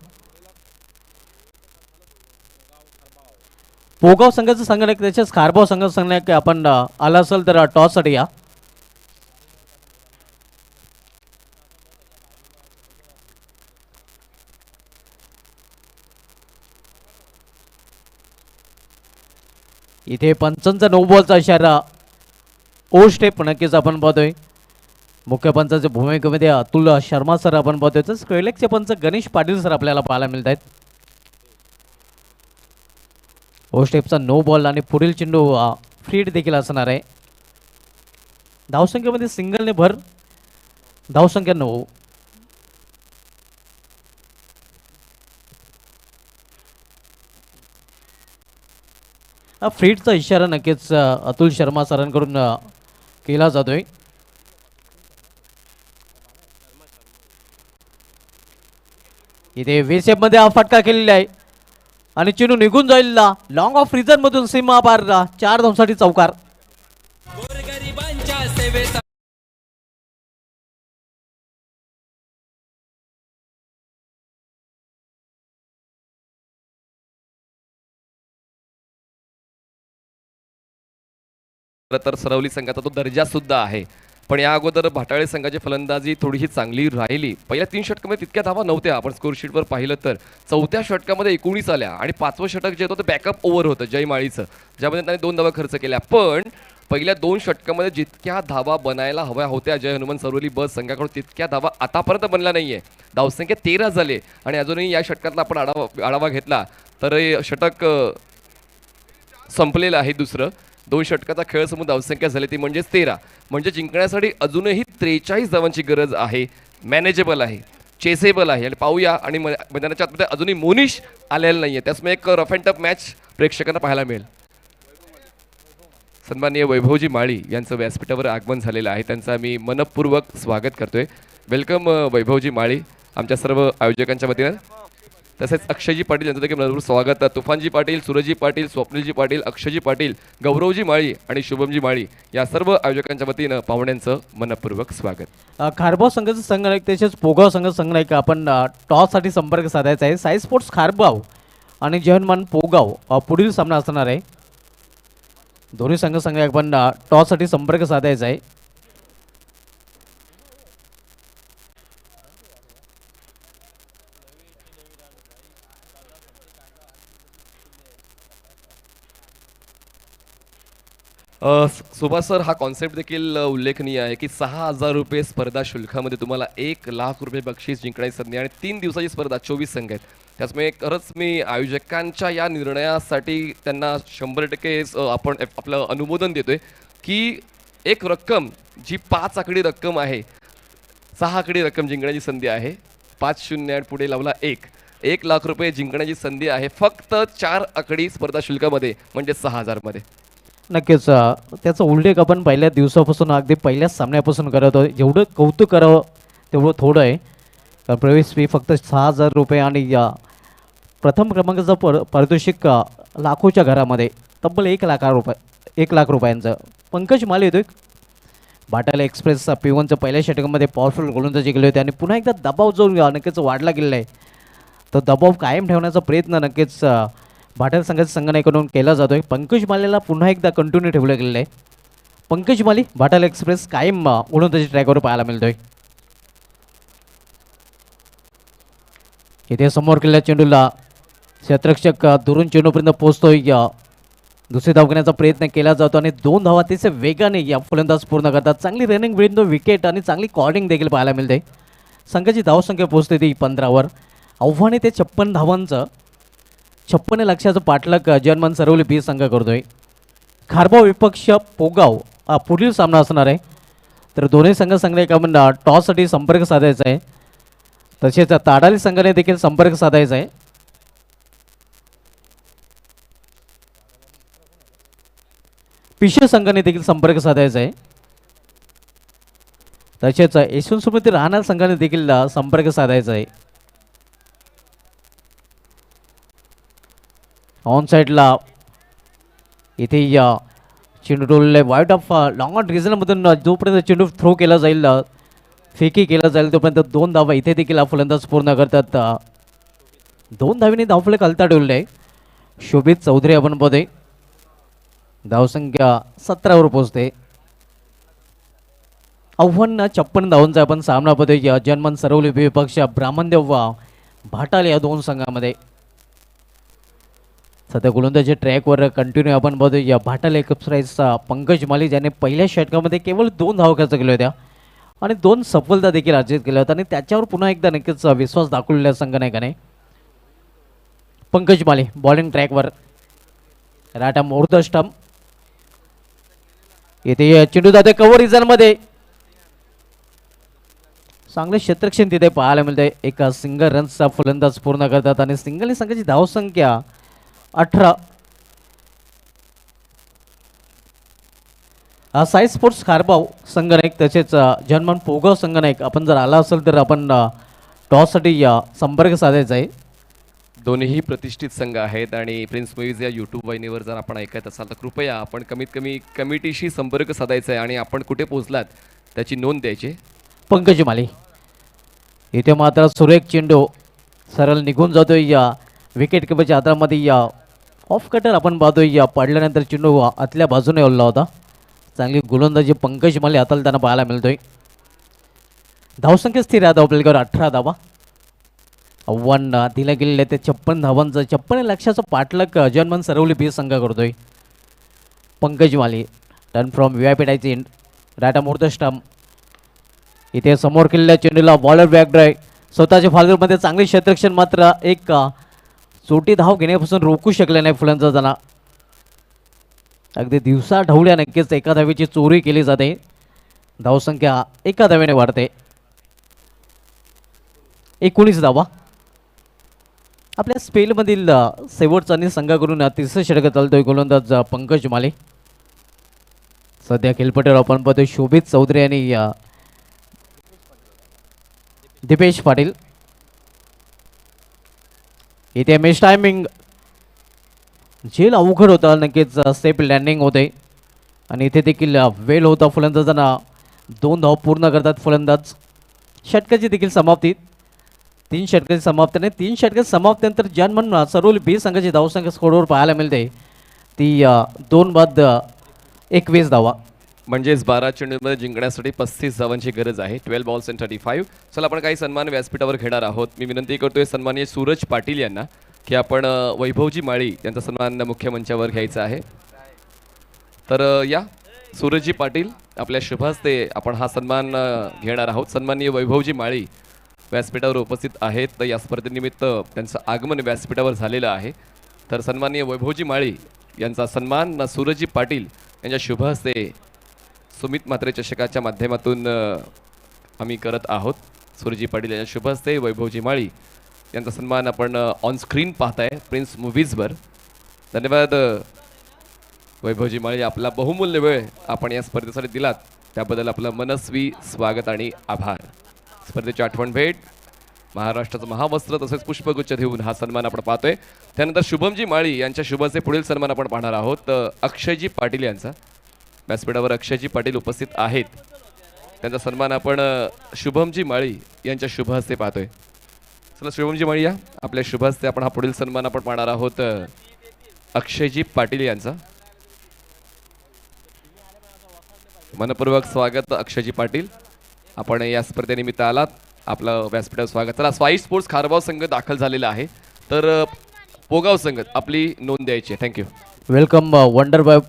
पोगाव संघाचं संघटक त्याच्याच खारबाव संघाचं संघटक आपण आला असेल तर टॉससाठी या. इथे पंचांचा 9 बॉलचा इशारा. ओ स्टेप नक्कीच आपण पाहतोय. मुख्य पंचाच्या भूमिकेमध्ये अतुल शर्मा सर आपण पाहतोय. तर स्क्वेलेक्सचे पंच गणेश पाटील सर आपल्याला पाहायला मिळत आहेत. ओ स्टेपचा 9 बॉल आणि पुढील चेंडू फ्रीड देखील असणार आहे. धावसंख्येमध्ये सिंगलने भर. धावसंख्या 9. फ्रीडचा इशारा नक्कीच अतुल शर्मा सरांकडून केला जातोय. इथे वेसेपमध्ये हा फटका केलेला आहे आणि चेंडू निघून जाईल लॉंग ऑफ रिझन मधून सीमा पार. 4 धावांसाठी चौकार. गोरगरिबांच्या सेवेचा तर सरवली संघाचा तो दर्जा सुद्धा आहे. पण या अगोदर भाटाळे संघाची फलंदाजी थोडीशी चांगली राहिली. पहिल्या 3 षटकामध्ये तितक्या धावा नव्हत्या. आपण स्कोरशीटवर पाहिलं तर चौथ्या षटकामध्ये 19 आल्या आणि 5वं षटक जे होतं ते बॅकअप ओव्हर होतं जय माळीचं, ज्यामध्ये त्याने 2 धावा खर्च केल्या. पण पहिल्या 2 षटकामध्ये जितक्या धावा बनायला हव्या होत्या जय हनुमान सरवली बस संघाकडून तितक्या धावा आतापर्यंत बनल्या नाहीये. धावसंख्या 13 झाले आणि अजूनही या षटकातला आपण आढावा घेतला तर हे षटक संपलेलं आहे. दुसरं 2 षटकाचा खेळ समोर धावसंख्या झाली ती म्हणजेच 13. म्हणजे जिंकण्यासाठी अजूनही 43 धावांची गरज आहे. मॅनेजेबल आहे, चेसेबल आहे. आणि पाहूया आणि मैदानाच्या आतमध्ये अजूनही मोनिश आलेला नाहीये. त्यामुळे एक रफ अँड टफ मॅच प्रेक्षकांना पाहायला मिळेल. सन्माननीय वैभवजी माळी यांचं व्यासपीठावर आगमन झालेलं आहे. त्यांचं आम्ही मनपूर्वक स्वागत करतोय. वेलकम वैभवजी माळी आमच्या सर्व आयोजकांच्या वतीनं. तसेच अक्षयजी पाटील यांचं देखील मनपूर्वक स्वागत. तुफानजी पाटील, सूरजजी पाटील, स्वप्नीलजी पाटील, अक्षयजी पाटील, गौरवजी माळी आणि शुभमजी माळी या सर्व आयोजकांच्या वतीनं पाहुण्यांचं मनपूर्वक स्वागत. खारबाव संघाचं संघनायक तसेच पोगाव संघाचं संघनायक आपण टॉससाठी संपर्क साधायचा आहे. साई स्पोर्ट्स खारबाव आणि जयहनुमान पोगाव पुढील सामना असणार आहे. दोन्ही संघनायक आपण टॉससाठी संपर्क साधायचा आहे. सुभाष सर, हा कॉन्सेप्ट देखील उल्लेखनीय आहे की 6,000 रुपये स्पर्धा शुल्कामध्ये तुम्हाला 1,00,000 रुपये बक्षीस जिंकण्याची संधी आणि 3 दिवसाची स्पर्धा 24 संघ आहेत. त्याचमुळे खरंच मी आयोजकांच्या या निर्णयासाठी त्यांना 100% आपण आपलं अनुमोदन देतोय की एक रक्कम जी 5 आकडी रक्कम आहे, 6 आकडी रक्कम जिंकण्याची संधी आहे. 5-0 आणि पुढे लावला 1,00,000 रुपये जिंकण्याची संधी आहे फक्त 4 आकडी स्पर्धा शुल्कामध्ये म्हणजे 6,000 मध्ये. नक्कीच त्याचा उल्लेख आपण पहिल्या दिवसापासून अगदी पहिल्याच सामन्यापासून करत आहोत. जेवढं कौतुक करावं तेवढं थोडं आहे. प्रवेश फी फक्त 6,000 रुपये आणि प्रथम क्रमांकाचं पारितोषिक लाखोच्या घरामध्ये तब्बल 1,00,000 रुपयांचं. पंकज माले येतोय. भाटाला एक्सप्रेस P1चं पहिल्या षटकामध्ये पॉवरफुल गोलंदाजी केली होती आणि पुन्हा एकदा दबाव जो नक्कीच वाढला गेलेला आहे तो दबाव कायम ठेवण्याचा प्रयत्न नक्कीच भाटाल संघाच्या संघनायकाकडून केला जातोय. पंकज मालेला पुन्हा एकदा कंटिन्यू ठेवलं गेलेलं आहे. पंकज माली भाटाल एक्सप्रेस कायम गोलंदाजी ट्रॅकवर पाहायला मिळतोय. इथे समोर केलेल्या चेंडूला क्षेत्ररक्षक दुरून चेंडूपर्यंत पोहोचतोय. दुसरी धाव घेण्याचा प्रयत्न केला जातो आणि 2 धावा तिचे वेगाने या फलंदाज पूर्ण करतात. चांगली रनिंग विथ विकेट आणि चांगली कॉर्डिंग देखील पाहायला मिळते. संघाची धावसंख्या पोहोचते ती 15वर. आव्हाने ते 56 धावांचं 56 लक्षाचं पाठलाग जयहनुमान सरवली बी संघ करतोय. खारबाव विपक्ष पोगाव पुढील सामना असणार आहे. तर दोन्ही संघाने आपण टॉससाठी संपर्क साधायचा आहे. तसेच ताडाली संघाने देखील संपर्क साधायचा आहे. पिशे संघाने देखील संपर्क साधायचा आहे. तसेच यशवंत स्मृती राहणार संघाने देखील संपर्क साधायचा आहे. ऑन साईडला इथे चेंडू टोलले वाईट ऑफ लॉंग ऑन रिझनमधून जोपर्यंत चेंडू थ्रो केला जाईल फेकी केला जाईल तोपर्यंत 2 धावा इथे देखील फलंदाज पूर्ण करतात. 2 धावीने धावफलक हलता ठेवले आहे. शोभित चौधरी आपण बघतोय. धावसंख्या 17वर पोहोचते. आव्हान 56 धावांचा आपण सामना बघतोय. जयहनुमान सरवली विपक्ष ब्राह्मणदेव भाटाल या 2 संघामध्ये. सध्या गोलंदाजी ट्रॅकवर कंटिन्यू आपण बघतोय. या भाटाल एक्सप्रेसचा पंकज माली ज्याने पहिल्या षटकामध्ये केवळ 2 धावा खर्च केल्या होत्या आणि 2 सफलता देखील अर्जित केल्या होत्या आणि त्याच्यावर पुन्हा एकदा नक्कीच विश्वास दाखवलेल्या संघनायकाने. पंकज माली बॉलिंग ट्रॅकवर. राटा मोर्द स्टंप. इथे चेंडू जाते कव्हर रिझनमध्ये. चांगले क्षेत्ररक्षण तिथे पाहायला मिळते. एका सिंगल रन्सचा फलंदाज पूर्ण करतात आणि सिंगल संघाची धावसंख्या 18. साई स्पोर्ट्स खारबाव संघनायक तसेच जयहनुमान पोगाव संघनायक आपण जर आला असेल तर आपण टॉससाठी संपर्क साधायचा आहे. दोन्ही प्रतिष्ठित संघ आहेत आणि प्रिन्स मूव्हीज या यूट्यूब वाहिनीवर जर आपण ऐकत असाल तर कृपया आपण कमीत कमी कमिटीशी संपर्क साधायचा आहे आणि आपण कुठे पोहोचलात त्याची नोंद द्यायची. पंकज माली इथे मात्र सुरेख चेंडू सरळ निघून जातोय. या विकेट किपरच्या हातामध्ये ऑफ कटर आपण पाहतोय. पडल्यानंतर चेंडू आतल्या बाजूने ओढला होता. चांगली गोलंदाजी पंकज माली हाताला त्यांना पाहायला मिळतोय. धावसंख्या स्थिर आहे धावपलकावर 18 धावा. आव्हान दिलं गेलेलं आहे ते 56 धावांचं. 56 लक्षाचं पाठलाग जर्मन सरवली बी संघ करतोय. Pankaj Mali turn from VIP in राटा मोर्थ स्टंप. इथे समोर केलेल्या चेंडूला बॉलर बॅक ड्राईव्ह. स्वतःच्या फाल्गुनमध्ये चांगले क्षेत्ररक्षण मात्र एक चोटी धाव घेण्यापासून रोखू शकले नाही फलंदाजांना. अगदी दिवसा ढवळ्या नक्कीच एका धावेची चोरी केली जाते. धावसंख्या एका धावेने वाढते. 19 धावा. आपल्या स्पेलमधील शेवटचा आणि संघाकडून तिसरं षटक चालतोय गोलंदाज पंकज माले. सध्या खेळपट्टीवर आपण पाहतोय शोभित चौधरी आणि दीपेश पाटील. इथे मिस टायमिंग झेल अवघड होता नक्कीच. सेफ लँडिंग होते आणि इथे देखील वेळ होता फलंदाजांना. 2 धाव पूर्ण करतात फलंदाज. षटकाची देखील समाप्ती. 3 षटकाची समाप्ती नाही. 3 षटकाची समाप्तीनंतर जर्मन सरवली बी संघाची धावसंख्या स्कोरवर पाहायला मिळते ती 2 बाद 21 धावा. म्हणजेच 12 चेंडूमध्ये जिंकण्यासाठी 35 धावांची गरज आहे. 12 बॉल्स अँड 35. चला आपण काही सन्मान व्यासपीठावर घेणार आहोत. मी विनंती करतोय सन्माननीय सूरज पाटील यांना की आपण वैभवजी माळी यांचा सन्मान मुख्य मंचावर घ्यायचा आहे. तर या सूरजजी पाटील आपल्या शुभ हस्ते आपण हा सन्मान घेणार आहोत. सन्माननीय वैभवजी माळी व्यासपीठावर उपस्थित आहेत. तर या स्पर्धेनिमित्त त्यांचं आगमन व्यासपीठावर झालेलं आहे. तर सन्माननीय वैभवजी माळी यांचा सन्मान सूरजजी पाटील यांच्या शुभ हस्ते सुमित म्हात्रे चषकाच्या माध्यमातून आम्ही करत आहोत. सूरजजी पाटील यांच्या शुभ हस्ते वैभवजी माळी यांचा सन्मान आपण ऑन स्क्रीन पाहताय प्रिन्स मूव्हीजवर. धन्यवाद वैभवजी माळी. आपला बहुमूल्य वेळ आपण या स्पर्धेसाठी दिलात त्याबद्दल आपलं मनस्वी स्वागत आणि आभार. स्पर्धेची आठवण भेट महाराष्ट्राचं महावस्त्र तसेच पुष्पगुच्छ देऊन हा सन्मान आपण पाहतोय. त्यानंतर शुभमजी माळी यांच्या शुभचे पुढील सन्मान आपण पाहणार आहोत. अक्षयजी पाटील यांचा व्यासपीठावर अक्षयजी पाटील उपस्थित आहेत. त्यांचा सन्मान आपण शुभमजी माळी यांच्या शुभ हस्ते पाहतोय. चला शुभमजी माळी या आपल्या शुभ हस्ते आपण हा पुढील सन्मान आपण पाहणार आहोत अक्षयजी पाटील यांचा. मनपूर्वक स्वागत अक्षयजी पाटील. आपण या स्पर्धेनिमित्त आलात. आपलं व्यासपीठावर स्वागत. चला स्वाई स्पोर्ट्स खारबाव संघ दाखल झालेला आहे. तर पोगाव संघ आपली नोंद द्यायची आहे. थँक्यू. वेलकम वंडर बॉय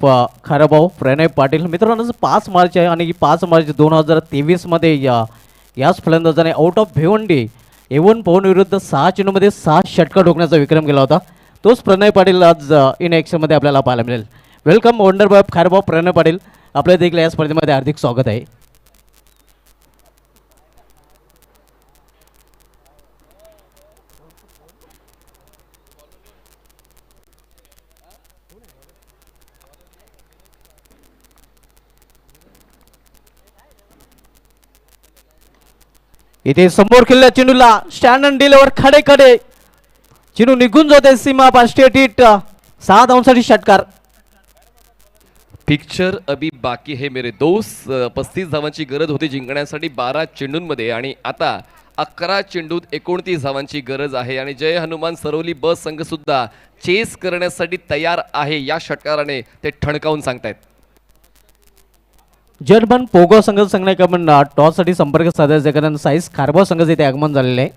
खाराभाऊ प्रणय पाटील. मित्रांनो 5 मार्च आहे आणि 5 मार्च 2023 मध्ये याच फलंदाजाने आउट ऑफ भिवंडी एवन पवन विरुद्ध 6 चेंडूमध्ये 6 षटका ठोकण्याचा विक्रम केला होता. तोच प्रणय पाटील आज इन ॲक्शनमध्ये आपल्याला पाहायला मिळेल. वेलकम वंडर बॉय खारभाऊ प्रणय पाटील. आपल्या देखील या स्पर्धेमध्ये हार्दिक स्वागत आहे. इथे समोर खेळल्या चेंडूला स्टँड अँड डिलेवर खडे खडे चेंडू निघून जाते सीमा पार स्टेट हिट. 6 धावांसाठी षटकार. पिक्चर अभी बाकी है मेरे दोस्त. 35 धावांची गरज होती जिंकण्यासाठी 12 चेंडूंमध्ये आणि आता 11 चेंडूत 29 धावांची गरज आहे. आणि जय हनुमान सरवली ब संघ सुद्धा चेस करण्यासाठी तयार आहे. या षटकाराने ते ठणकावून सांगतायत. जर्मन पोगो संघ सांगण्याक आपण टॉससाठी संपर्क साधायचा कारण साईज खारबाव संघाचं इथे आगमन झालेलं आहे.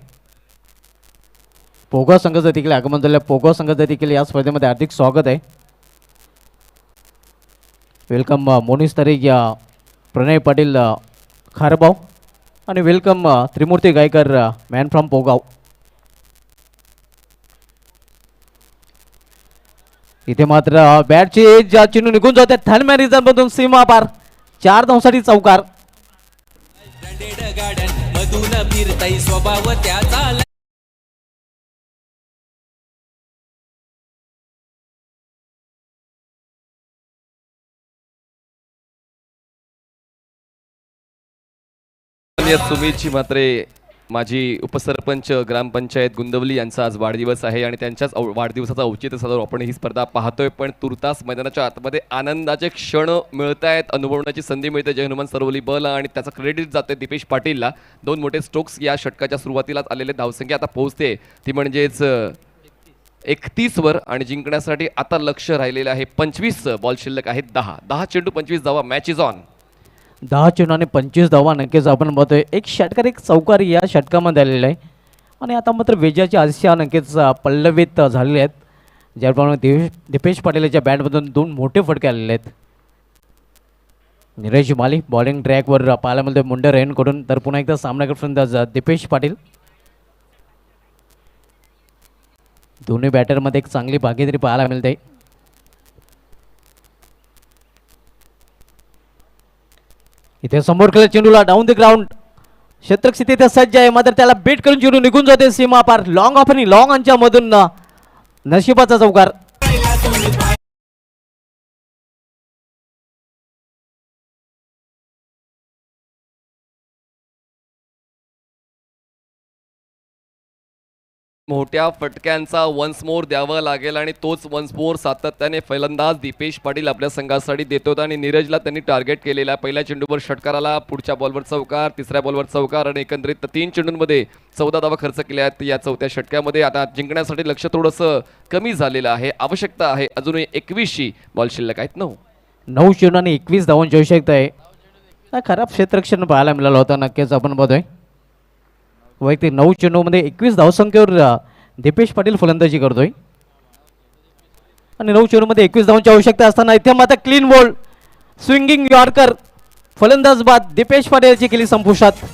पोगो संघाचं देखील आगमन झालेलं आहे. पोगो संघाचं देखील या स्पर्धेमध्ये हार्दिक स्वागत आहे. वेलकम मोनिस तारीख या प्रणय पाटील खारबाव आणि welcome Trimurti Gaykar man from Pogaon. इथे मात्र बॅटची ज्या चेंडू निघून जाते ठणम्या रिझनमधून सीमा पार 4 धावांसाठी चौकार. सुमितजी म्हात्रे माजी उपसरपंच ग्रामपंचायत गुंदवली यांचा आज वाढदिवस आहे आणि त्यांच्याच वाढदिवसाचा औचित्य साधून आपण ही स्पर्धा पाहतोय. पण तुर्तास मैदानाच्या आतमध्ये आनंदाचे क्षण मिळत आहेत. अनुभवण्याची संधी मिळते जय हनुमान सरवली बला आणि त्याचं क्रेडिट जाते दीपेश पाटीलला. 2 मोठे स्ट्रोक्स या षटकाच्या सुरुवातीलाच आलेले. धावसंख्या आता पोहोचते ती म्हणजेच 31 वर आणि जिंकण्यासाठी आता लक्ष राहिलेलं आहे 25. बॉल शिल्लक आहेत 10 चेंडू 25 धावा. Match is on. 10 चेंडू आणि 25 धावा नक्कीच आपण बघतोय. एक षटकार एक चौकार या षटकामध्ये आलेला आहे आणि आता मात्र विजयाची आशा नक्कीच पल्लवित झालेले आहेत. ज्याप्रमाणे दीपेश पाटील याच्या बॅटमधून 2 मोठे फटके आलेले आहेत. नीरज माली बॉलिंग ट्रॅकवर पाहायला मिळतोय मुंडे रेनकडून. तर पुन्हा एकदा सामना फलंदाज दीपेश पाटील. दोन्ही बॅटरमध्ये एक चांगली भागीदारी पाहायला मिळते. इथे समोर केलं चेंडूला डाऊन द ग्राउंड. क्षेत्ररक्षक इथे सज्ज आहे मात्र त्याला बीट करून चेंडू निघून जाते सीमा पार. लॉंग ऑफ आणि लॉंग ऑनच्या मधून नशिबाचा चौकार. मोठ्या फटक्यांचा वन्स मोर द्यावा लागेल आणि तोच वन्स मोर सातत्याने फलंदाज दीपेश पाटील आपल्या संघासाठी देतोत आणि नीरजला त्यांनी टार्गेट केलेला आहे. पहिल्या चेंडूवर षटकाराला, पुढच्या बॉलवर चौकार, तिसऱ्या बॉलवर चौकार आणि एकंदरीत 3 चेंडूंमध्ये 14 धावा खर्च केल्या आहेत या चौथ्या षटक्यामध्ये. आता जिंकण्यासाठी लक्ष थोडंसं कमी झालेलं आहे. आवश्यकता आहे अजूनही 21ची. बॉल शिल्लक आहेत 9 चेंडू आणि 21 धावांची आवश्यकता आहे. खराब क्षेत्ररक्षण पाहायला मिळालं होतं नक्कीच आपण बघतोय. वैयक्तिक 9 चेंडूमध्ये 21 धावसंख्येवर दीपेश पाटील फलंदाजी करतोय आणि 9 चेंडूमध्ये 21 धावांची आवश्यकता असताना इथे मात्र क्लीन बॉल स्विंगिंग यॉर्कर फलंदाज बाद दीपेश पाटील याची केली संपुष्टात.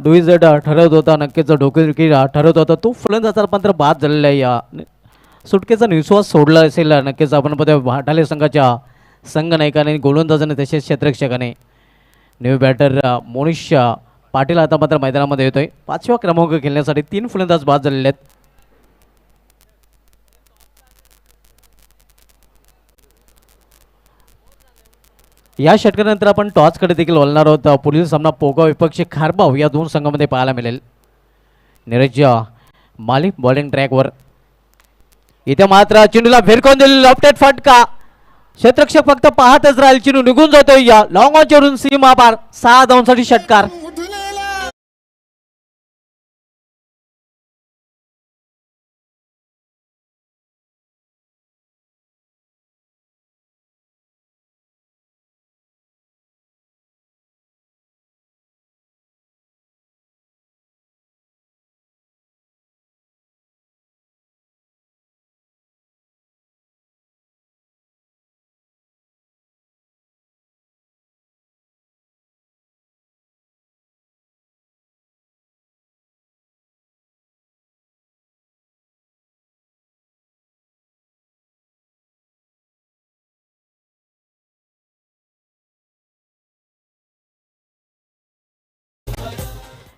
डुईझेड ठरवत होता नक्कीच डोकेदुखी ठरवत होता तो फलंदाजाला मात्र बाद झालेला आहे. या सुटकेचा निश्वास सोडला असेल नक्कीच आपण बघतोय भाटाले संघाच्या संघनायकाने गोलंदाजाने तसेच क्षेत्ररक्षकाने. न्यू बॅटर मोनिश पाटील आता मात्र मैदानामध्ये येतोय. 5व्या क्रमांक खेळण्यासाठी 3 फलंदाज बाद झालेले आहेत. या षटकानंतर आपण टॉसकडे देखील वळणार आहोत. पुढील सामना पोगाव विपक्षी खारबाव या 2 संघामध्ये पाहायला मिळेल. नीरज माली बॉलिंग ट्रॅकवर. इथे मात्र चेंडूला भिरकवून दिलेला लॉफ्टेड फटका. क्षेत्ररक्षक फक्त पाहतच राहील. चेंडू निघून जातोय या लॉंग ऑन चेंडून सीमा पार. 6 धावांसाठी षटकार.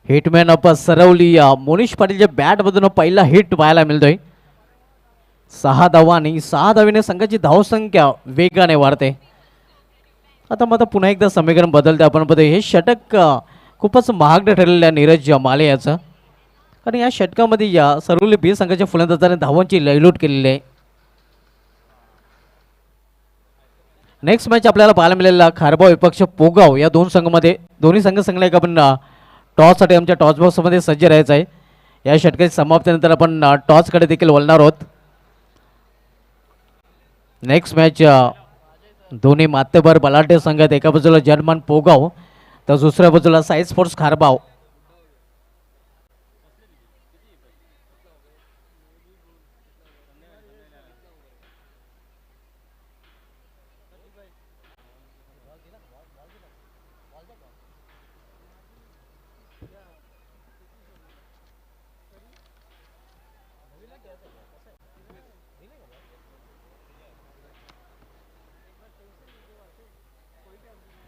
हिटमॅन अप सरवली मोनिश पाटीलच्या बॅटमधून पहिला हिट पाहायला मिळतोय. 6 धावा आणि 6 धावेने संघाची धावसंख्या वेगाने वाढते. आता मात्र पुन्हा एकदा समीकरण बदलते आपण बघतोय. हे षटक खूपच महागडं ठरलेलं आहे नीरज माले याचं. कारण या षटकामध्ये या सरवली बी संघाच्या फलंदाजाने धावांची लयलूट केलेली आहे. नेक्स्ट मॅच आपल्याला पाहायला मिळालेला खारबाव विपक्ष पोगाव या 2 संघामध्ये. दोन्ही संघ संघाला एक आपण टॉससाठी आमच्या टॉस बॉक्समध्ये सज्ज राहायचं आहे. या षटकाची समाप्तीनंतर आपण टॉसकडे देखील वळणार आहोत. नेक्स्ट मॅच दोन्ही मातेभर बलाढ्य संघात. एका बाजूला जर्मन पोगाव तर दुसऱ्या बाजूला साई स्पोर्ट्स खारबाव.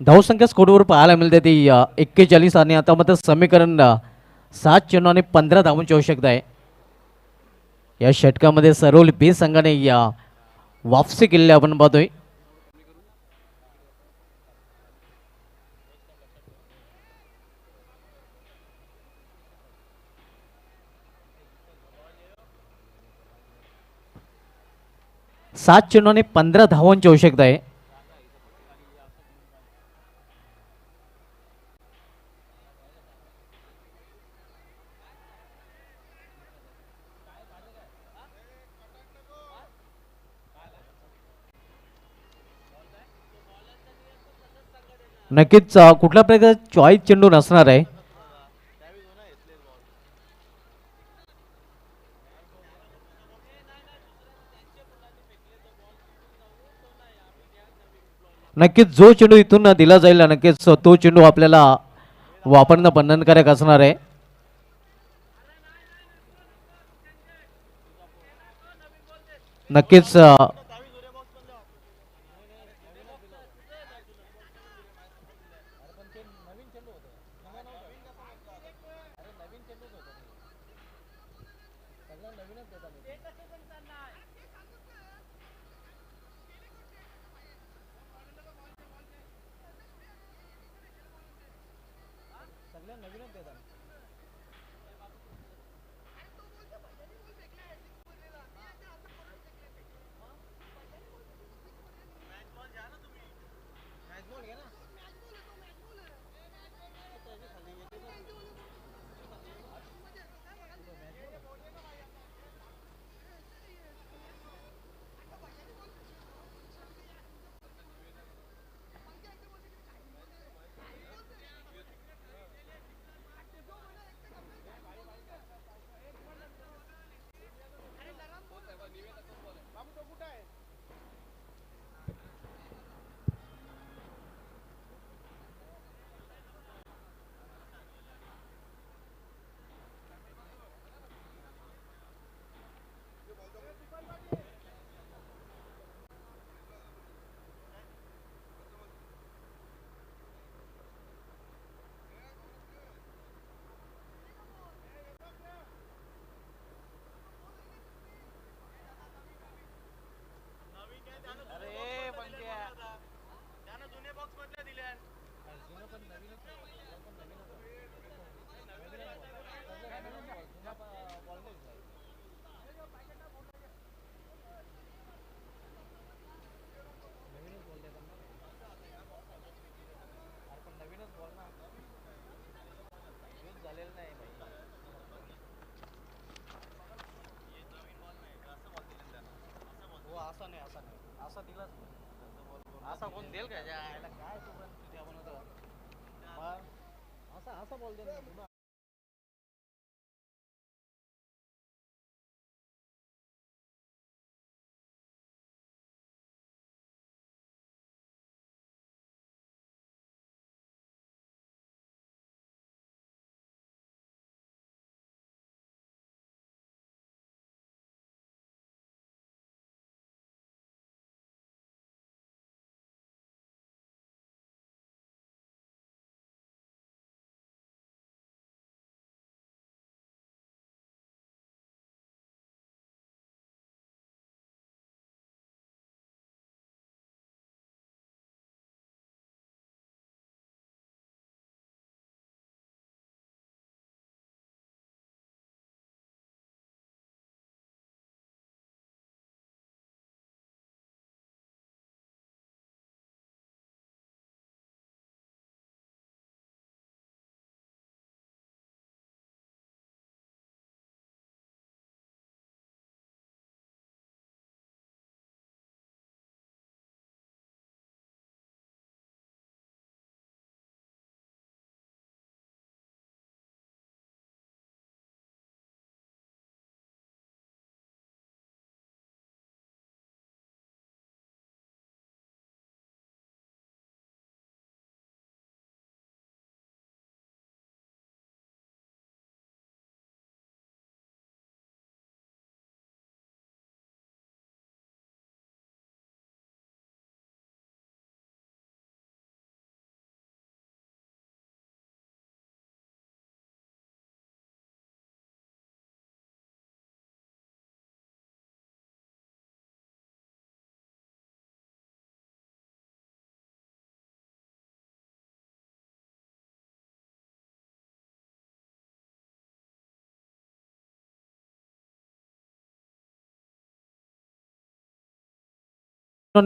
धावसंख्या स्कोरवर पाहायला मिळते ती 41 आणि आता मात्र समीकरण 7 चेंडू आणि 15 धावांची आवश्यकता आहे. या षटकामध्ये सरोल बी संघाने वापसी केलेली आपण पाहतोय. सात चेंडू आणि 15 धावांची आवश्यकता आहे. नक्कीच कुठल्या प्रकारचा चॉईस चेंडू नसणार आहे. नक्कीच जो चेंडू इथून दिला जाईल नक्कीच तो चेंडू आपल्याला वापरणं बंधनकारक असणार आहे. नक्कीच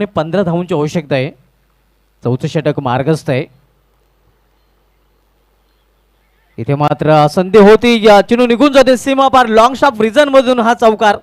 15 धावांची आवश्यकता आहे. चौथं षटक मार्गस्थ आहे. इथे मात्र संधी होती, या चिनू निघून जाते सीमा पार. लॉंग शॉट रिझन मधून हा चौकार.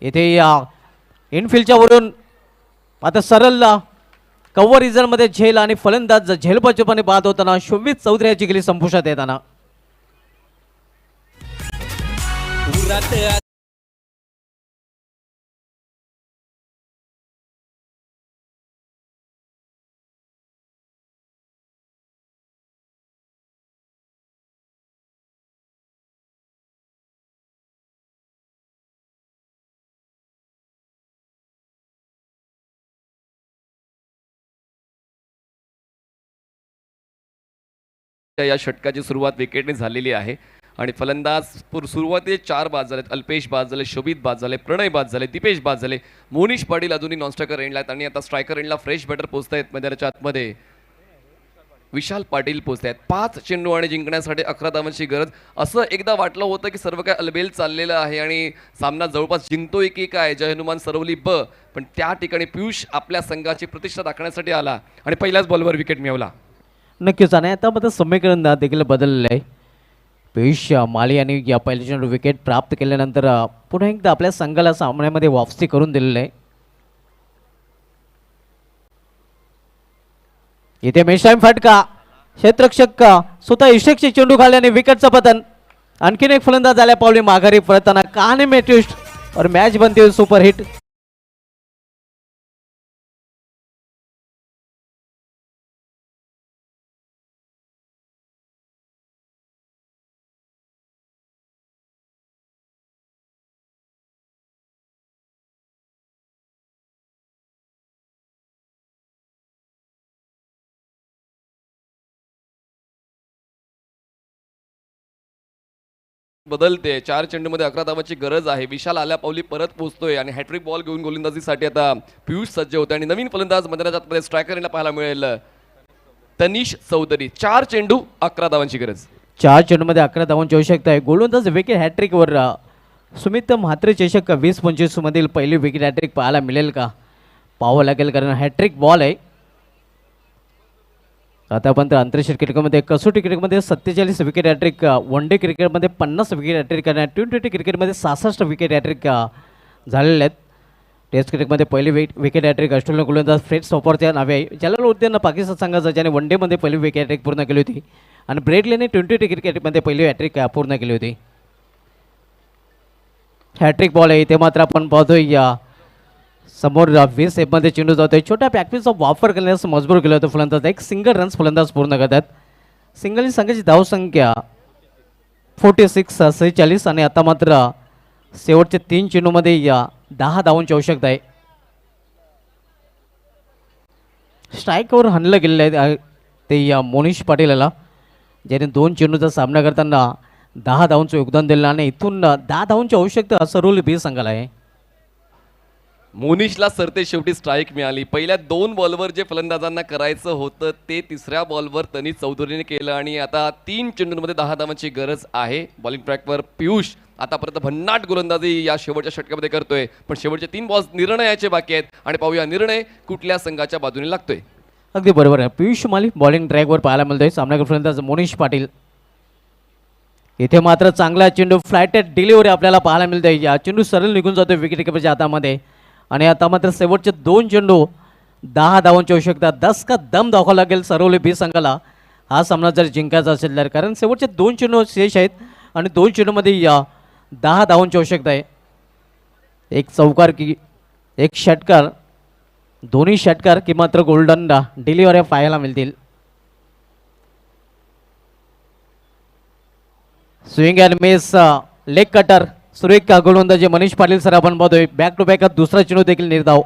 इथे या इनफिल्डच्या वरून आता सरळ कव्हर रिझनमध्ये झेल आणि फलंदाज झेलबाजूपणे बाद होताना शोभित चौधरी याची गेली संपुष्टात येताना. या षटकाची सुरुवात विकेटने झालेली आहे आणि फलंदाज सुरुवातीचे 4 बाद झालेत. अल्पेश बाद झाले, शोभित बाद झाले, प्रणय बाद झाले, दीपेश बाद झाले, मोनिश पाटील अजूनही नॉनस्ट्रायकर एंडला आहेत आणि आता स्ट्रायकर एंडला फ्रेश बॅटर पोहोचतायत. मैदानाच्या आतमध्ये विशाल पाटील पोहोचत आहेत. 5 चेंडू आणि जिंकण्यासाठी 11 धावांची गरज. असं एकदा वाटलं होतं की सर्व काय अलबेल चाललेलं आहे आणि सामना जवळपास जिंकतोय की काय, जय हनुमान सरवली ब, पण त्या ठिकाणी पियुष आपल्या संघाची प्रतिष्ठा राखण्यासाठी आला आणि पहिल्याच बॉलवर विकेट मिळवला. नक्कीच. आणि आता मात्र समीकरण देखील बदललेलं आहे. पियुष माली यांनी या पहिल्या चेंडू विकेट प्राप्त केल्यानंतर पुन्हा एकदा आपल्या संघाला सामन्यामध्ये वापसी करून दिलेलं आहे. इथे मेशाईम फटका, क्षेत्ररक्षक स्वतः इशेकचे चेंडू घालल्याने विकेटचं पतन. आणखीन एक फलंदाज आल्या पावली माघारी पळताना काने में ट्विस्ट और मॅच बनते हुई सुपर हिट. बदलते. 4 चेंडूमध्ये 11 धावांची गरज आहे. विशाल आल्या पावली परत पोहोचतोय आणि हॅट्रिक बॉल घेऊन गोलंदाजीसाठी आता पियुष सज्ज होते आणि नवीन फलंदाज मैदानाच्या आतमध्ये स्ट्रायकर पाहायला मिळेल तनिष चौधरी. 4 चेंडू 11 धावांची गरज. 4 चेंडूमध्ये 11 धावांची आवश्यकता आहे. गोलंदाज विकेट हॅट्रिकवर सुमित म्हात्रे चषक 20-25 मधील पहिली विकेट हॅट्रिक पाहायला मिळेल का, पाहावं लागेल, कारण हॅट्रिक बॉल आहे. आतापर्यंत आंतरराष्ट्रीय क्रिकेटमध्ये, कसोटी क्रिकेटमध्ये 47 विकेट हॅट्रिक, वन डे क्रिकेटमध्ये 50 विकेट हॅट्रिक आणि T20 क्रिकेटमध्ये 66 विकेट हॅट्रिक झालेले आहेत. टेस्ट क्रिकेटमध्ये पहिली विकेट हॅट्रिक ऑस्ट्रेलियन गोलंदाज फ्रेड स्टॉपरच्या नावे आहे. जलालुद्दीन पाकिस्तान संघाचा ज्याने वन डेमध्ये पहिली विकेट हॅट्रिक पूर्ण केली होती आणि ब्रेडलेने T20 क्रिकेटमध्ये पहिली हॅट्रिक पूर्ण केली होती. हॅट्रिक बॉल आहे. इथे मात्र आपण पाहतोय या समोर 20 मध्ये चेंडू जातोय. छोट्या पॅकेजचा वापर करण्यास मजबूर केलं होतं फलंदाज. एक सिंगल रन्स फलंदाज पूर्ण करतात. सिंगल संघाची धावसंख्या 46 आणि आता मात्र शेवटच्या 3 चेंडूमध्ये या 10 धावांची आवश्यकता आहे. स्ट्राईकवर हाणलं गेलेलं आहे ते मोनिश पाटील याला, ज्याने 2 चेंडूचा सामना करताना 10 धावांचं योगदान दिलं आणि इथून 10 धावांची आवश्यकता सरोली बी संघाला आहे. मोनिशला सरते शेवटी स्ट्राईक मिळाली. पहिल्या 2 बॉलवर जे फलंदाजांना करायचं होतं ते तिसऱ्या बॉलवर तनी चौधरीने केलं आणि आता 3 चेंडूंमध्ये 10 धावांची गरज आहे. बॉलिंग ट्रॅकवर पियुष आतापर्यंत भन्नाट गोलंदाजी या शेवटच्या षटकामध्ये करतोय, पण शेवटचे 3 बॉल्स निर्णयाचे बाकी आहेत आणि पाहूया निर्णय कुठल्या संघाच्या बाजूने लागतोय. अगदी बरोबर आहे. पियुष माली बॉलिंग ट्रॅकवर पाहायला मिळतोय. सामनावीर फलंदाज मोनिश पाटील. इथे मात्र चांगला चेंडू फ्लायटेड डिलिव्हरी आपल्याला पाहायला मिळते. या चेंडू सरळ निघून जातोय विकेट किपरच्या हातामध्ये आणि आता मात्र शेवटचे 2 चेंडू 10 धावांची आवश्यकता. 10 का दम दाखवावा लागेल सरोली बी संघाला हा सामना जर जिंकायचा असेल तर, कारण शेवटचे 2 चेंडू शेष आहेत आणि 2 चेंडूमध्ये 10 धावांची आवश्यकता आहे. एक चौकार की एक षटकार, दोन्ही षटकार की मात्र गोल्डन डिलिव्हरी पाहायला मिळतील. Swing and miss leg cutter सुरेख गोलंदाजी मनीष पाटील सर आपण पाहतोय. बॅक टू बॅक दुसरा चेंडू देखील निर्धाव.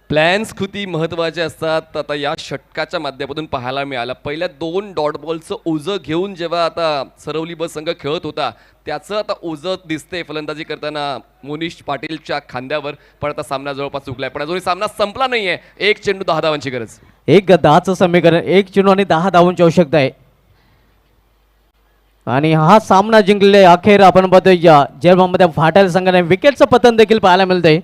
प्लॅन्स किती महत्त्वाचे असतात आता या षटकाच्या माध्यमातून पाहायला मिळालं. पहिल्या 2 डॉट बॉलचं ओझं घेऊन जेव्हा आता सरवली बस संघ खेळत होता त्याचं आता ओझं दिसतंय फलंदाजी करताना मोनिश पाटीलच्या खांद्यावर, पण आता सामना जवळपास चुकलाय. पण अजूनही सामना संपला नाहीये. 1 चेंडू 10 धावांची गरज. 1-10चं समीकरण, 1 चेंडू आणि 10 धावांची आवश्यकता आहे आणि हा सामना जिंकले अखेर आपण पाहतोय जेलमध्ये फाटायला संघाने विकेटचं पतन देखील पाहायला मिळतंय.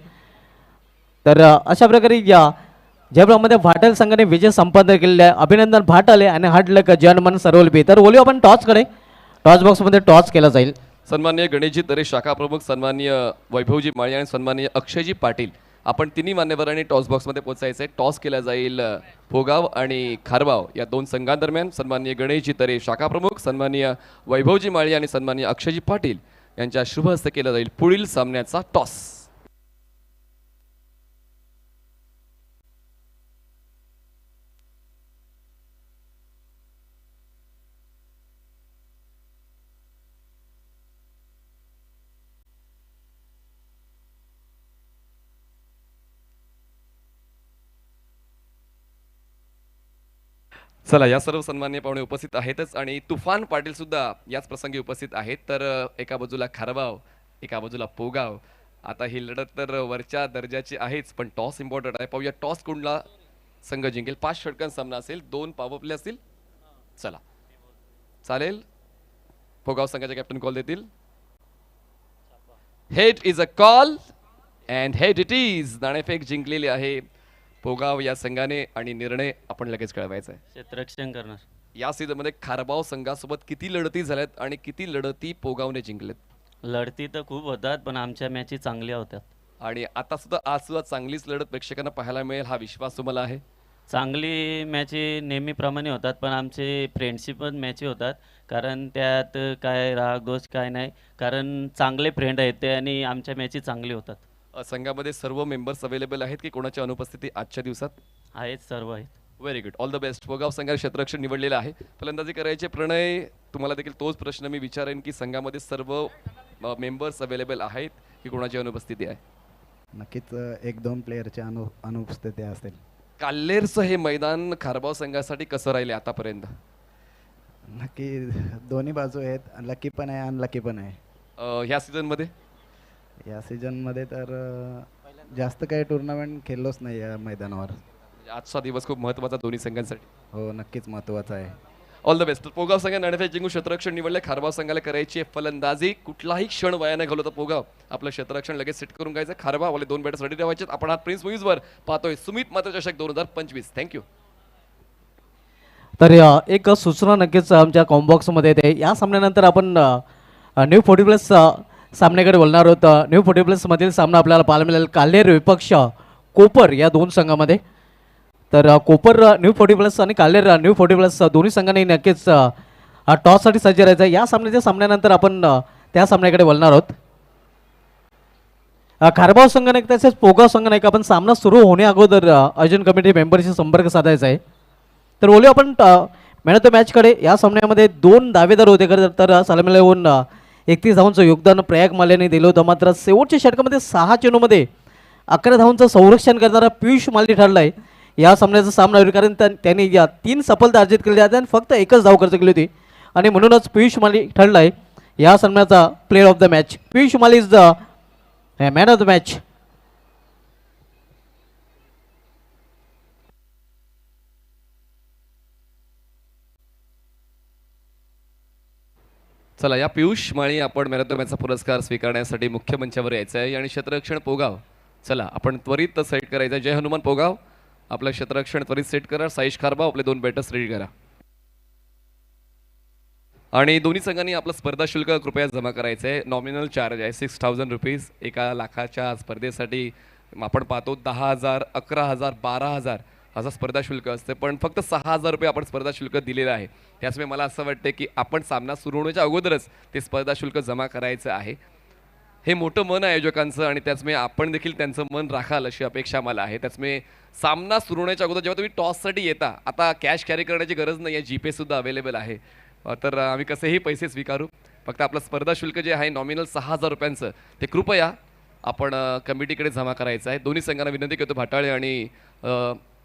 तर अशा प्रकारे जेलमध्ये फाटायला संघाने विजय संपादन केलेले आहे. अभिनंदन फाटाले आणि हार्डलक जनमन सरोल बी. तर बोलू आपण टॉसकडे. टॉस बॉक्समध्ये टॉस केला जाईल. सन्माननीय गणेशजी तरे शाखा प्रमुख, सन्माननीय वैभवजी माळी आणि सन्माननीय अक्षयजी पाटील, आपण तिन्ही मान्यवरांनी टॉस बॉक्समध्ये पोहोचायचं आहे. टॉस केला जाईल भोगाव आणि खारबाव या 2 संघांदरम्यान. सन्माननीय गणेशजी तरे शाखा प्रमुख, सन्माननीय वैभवजी माळी आणि सन्माननीय अक्षयजी पाटील यांच्या शुभ हस्ते केला जाईल पुढील सामन्याचा टॉस. चला, या सर्व सन्माननीय पाहुणे उपस्थित आहेतच आणि तुफान पाटील सुद्धा याच प्रसंगी उपस्थित आहेत. तर एका बाजूला खारबाव, एका बाजूला पोगाव. आता ही लढत तर वरच्या दर्जाची आहेच, पण टॉस इम्पॉर्टंट आहे. पाहूया टॉस कुठला संघ जिंकेल. 5 षटकांचा सामना असेल, 2 पॉवर प्ले असतील. चला, चालेल. पोगाव संघाचे कॅप्टन कॉल देतील. Head is a call and head it is. नाणेफेक जिंकलेली आहे पोगाव या संघाने आणि निर्णय आपण लगेच कळवायचा आहे. क्षेत्ररक्षण करणार. या सीझनमध्ये खारबाव संघासोबत किती लढती झाल्यात आणि किती लढती पोगावने जिंकलेत? लढती तर खूप होतात, पण आमच्या मॅची चांगल्या होत्या आणि आता सुद्धा आज सुद्धा चांगलीच लढत प्रेक्षकांना पाहायला मिळेल हा विश्वास तुम्हाला आहे? चांगली मॅची नेहमीप्रमाणे होतात, पण आमचे फ्रेंडशिप पण मॅची होतात, कारण त्यात काय राग दोष काय नाही, कारण चांगले फ्रेंड आहेत ते आणि आमच्या मॅची चांगली होतात. संघामध्ये सर्व मेंबर्स अवेलेबल आहेत की कोणाची अनुपस्थिती आजच्या दिवसात? आहेत, सर्व आहेत. Very good, all the best. Pogaon संघाने क्षेत्ररक्षण निवडलेलं आहे. फलंदाजी करायचे प्रणय, तुम्हाला देखील तोच प्रश्न मी विचारेन की संघामध्ये सर्व मेंबर्स अवेलेबल आहेत की कोणाची अनुपस्थिती आहे? नक्कीच 1-2 प्लेयरची अनुपस्थिती असेल. काल्हेरचं हे मैदान खारबाव संघासाठी कसं राहिले आतापर्यंत? नक्की दोन्ही बाजू आहेत, लकी पण आहे अनलकी पण आहे. ह्या सीझनमध्ये या सीझनमध्ये तर जास्त काही टुर्नामेंट खेळलोच नाही या मैदानावर. आजचा दिवस खूप महत्त्वाचा दोन्ही संघांसाठी. हो, नक्कीच महत्त्वाचं आहे. All the best. पोगाव संघाने नाणेफेक जिंकून क्षेत्ररक्षण निवडले. खारबाव संघाला करायची आहे फलंदाजी. कुठलाही क्षण वाया न घालवता पोगाव आपलं क्षेत्ररक्षण लगेच सेट करून घ्यायचं. खारबावले 2 बॅटर्स रेडी ठेवायचे. आपण आज प्रिन्स मूव्हीजवर पाहतोय सुमित मात्र चषक 2025. थँक्यू. तर एक सूचना नक्कीच आमच्या कॉम्बॉक्समध्ये येते. या सामन्यानंतर आपण न्यू 40+ सामन्याकडे बोलणार आहोत. न्यू 40+ मधील सामना आपल्याला पाहायला मिळेल काल्हेर विपक्ष कोपर या 2 संघामध्ये. तर कोपर न्यू 40+ आणि काल्हेर न्यू 40+ दोन्ही संघांनी नक्कीच टॉससाठी सज्ज राहायचं. या सामन्यानंतर आपण त्या सामन्याकडे बोलणार आहोत. खारबाव संघाने तसेच पोगाव संघाने आपण सामना सुरू होण्या अगोदर आयोजन कमिटी मेंबरशी संपर्क साधायचा आहे. तर बोलू आपण मॅन ऑफ द मॅचकडे. या सामन्यामध्ये 2 दावेदार होते तर सलामीला येऊन 31 धावांचं योगदान प्रयाग माल्याने दिलं होतं. मात्र शेवटच्या षटकामध्ये 6 चेंडूमध्ये 11 धावांचं संरक्षण करणारा पियुष माली ठरला आहे या सामन्याचा सामना होईल, कारण त्यांनी या 3 सफलता अर्जित केल्या आहेत आणि फक्त एकच धाव खर्च केली होती आणि म्हणूनच पियुष माली ठरला आहे या सामन्याचा player of the match. Piyush Mali is the man of the match. चला, या पियुष माळी आपण मॅन ऑफ द मॅचचा पुरस्कार स्वीकारण्यासाठी मुख्य मंचावर यायचं आहे आणि क्षेत्ररक्षण पोगाव, चला आपण त्वरित सेट करायचं आहे. जय हनुमान पोगाव, आपलं क्षेत्ररक्षण त्वरित सेट करा. साईश खारबाव, आपले 2 बॅटर्स रेडी करा. आणि दोन्ही संघांनी आपलं स्पर्धा शुल्क कृपया जमा करायचं आहे. नॉमिनल चार्ज आहे 6,000 रुपीज. 1 लाखाच्या स्पर्धेसाठी आपण पाहतो 10,000, 11,000, 12,000 असं स्पर्धा शुल्क असते, पण फक्त 6,000 रुपये आपण स्पर्धा शुल्क दिलेलं आहे. त्याचमुळे मला असं वाटतं की आपण सामना सुरू होण्याच्या अगोदरच ते स्पर्धा शुल्क जमा करायचं आहे. हे मोठं मन आहे आयोजकांचं आणि त्याचमुळे आपण देखील त्यांचं मन राखाल अशी अपेक्षा मला आहे. त्याचमुळे सामना सुरू होण्याच्या अगोदर जेव्हा तुम्ही टॉससाठी येता, आता कॅश कॅरी करण्याची गरज नाही आहे, जीपे सुद्धा अवेलेबल आहे, तर आम्ही कसेही पैसे स्वीकारू. फक्त आपलं स्पर्धा शुल्क जे आहे नॉमिनल 6,000 रुपयांचं ते कृपया आपण कमिटीकडे जमा करायचं आहे. दोन्ही संघांना विनंती करतो, भाटाळे आणि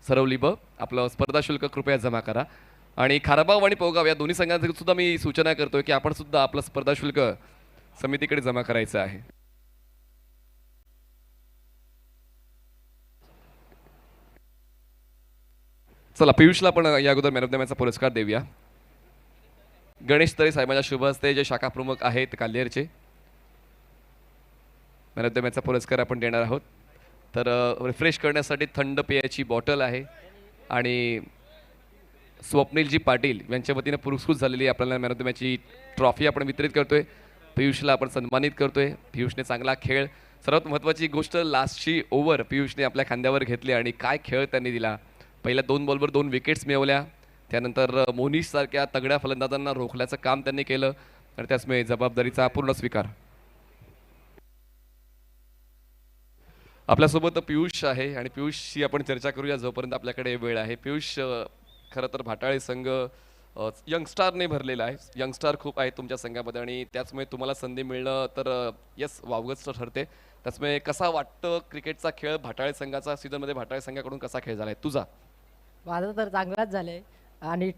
सरवली ब, आपलं स्पर्धा शुल्क कृपया जमा करा. आणि खारबाव आणि पोगाव या दोन्ही संघांसाठी सुद्धा मी सूचना करतोय की आपण सुद्धा आपलं स्पर्धा शुल्क समितीकडे जमा करायचं आहे. चला, पियुषला आपण या अगोदर मॅन ऑफ द मॅचचा पुरस्कार देऊया. गणेश तरे साहेबांच्या शुभ हस्ते जे शाखा प्रमुख आहेत काल्हेरचे, मॅन ऑफ द मॅचचा पुरस्कार आपण देणार आहोत. तर रिफ्रेश करण्यासाठी थंड पेयाची बॉटल आहे आणि स्वप्नीलजी पाटील यांच्या वतीने पुरस्कृत झालेली आपल्याला मॅन ऑफ द मॅचची ट्रॉफी आपण वितरित करतोय. पियुषला आपण सन्मानित करतोय. पियुषने चांगला खेळ, सर्वात महत्त्वाची गोष्ट लास्टची ओव्हर पियुषने आपल्या खांद्यावर घेतली आणि काय खेळ त्यांनी दिला. पहिल्या 2 बॉलवर 2 विकेट्स मिळवल्या, त्यानंतर मोनिशसारख्या तगड्या फलंदाजांना रोखल्याचं काम त्यांनी केलं आणि त्याचमुळे जबाबदारीचा पूर्ण स्वीकार. आपल्यासोबत पियुष आहे आणि पियुषशी आपण चर्चा करूया जोपर्यंत आपल्याकडे वेळ आहे. पियुष, खरं तर भाटाळे संघ यंगस्टारने भरलेला आहे. यंगस्टार खूप आहेत तुमच्या संघामध्ये आणि त्याचमुळे तुम्हाला संधी मिळणं तर यस वावगच ठरते. त्याचमुळे कसा वाटतं क्रिकेटचा खेळ भाटाळे संघाचा सीझनमध्ये भाटाळे संघाकडून कसा खेळ झाला आहे तुझा? माझा तर चांगलाच झालाय आणि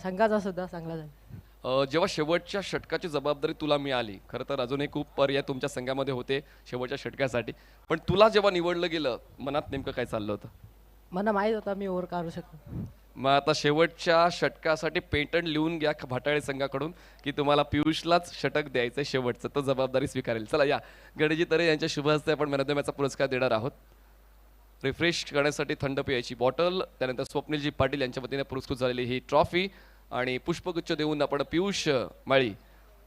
संघाचा सुद्धा चांगला झाला. जेव्हा शेवटच्या षटकाची जबाबदारी तुला मिळाली, खरं तर अजूनही खूप पर्याय तुमच्या संघामध्ये होते शेवटच्या षटकासाठी, पण तुला जेव्हा निवडलं गेलं मनात नेमकं काय चाललं होतं? मला माहीत होता मी ओव्हर काढू शकतो. मग आता शेवटच्या षटकासाठी पेटंट लिहून घ्या भाटाळे संघाकडून की तुम्हाला पियुषलाच षटक द्यायचं शेवटचं, तो जबाबदारी स्वीकारेल. चला, या गणेशजी तरे यांच्या शुभ हस्ते आपण मॅन ऑफ द मॅचचा पुरस्कार देणार आहोत. रिफ्रेश करण्यासाठी थंड पेयाची बॉटल, त्यानंतर स्वप्नीलजी पाटील यांच्या वतीने पुरस्कृत झालेली ही ट्रॉफी आणि पुष्पगुच्छ देऊन आपण पियुष माळी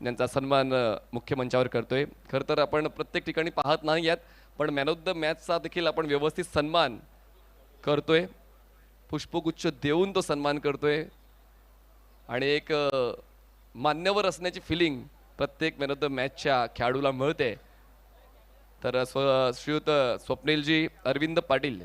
यांचा सन्मान मुख्य मंचावर करतोय. खरं तर आपण प्रत्येक ठिकाणी पाहत नाही आहेत, पण मॅन ऑफ द मॅचचा देखील आपण व्यवस्थित सन्मान करतोय, पुष्पगुच्छ देऊन तो सन्मान करतोय आणि एक मान्यवर असण्याची फिलिंग प्रत्येक मॅन ऑफ द मॅचच्या खेळाडूला मिळते. तर श्रीयुत स्वप्नीलजी अरविंद पाटील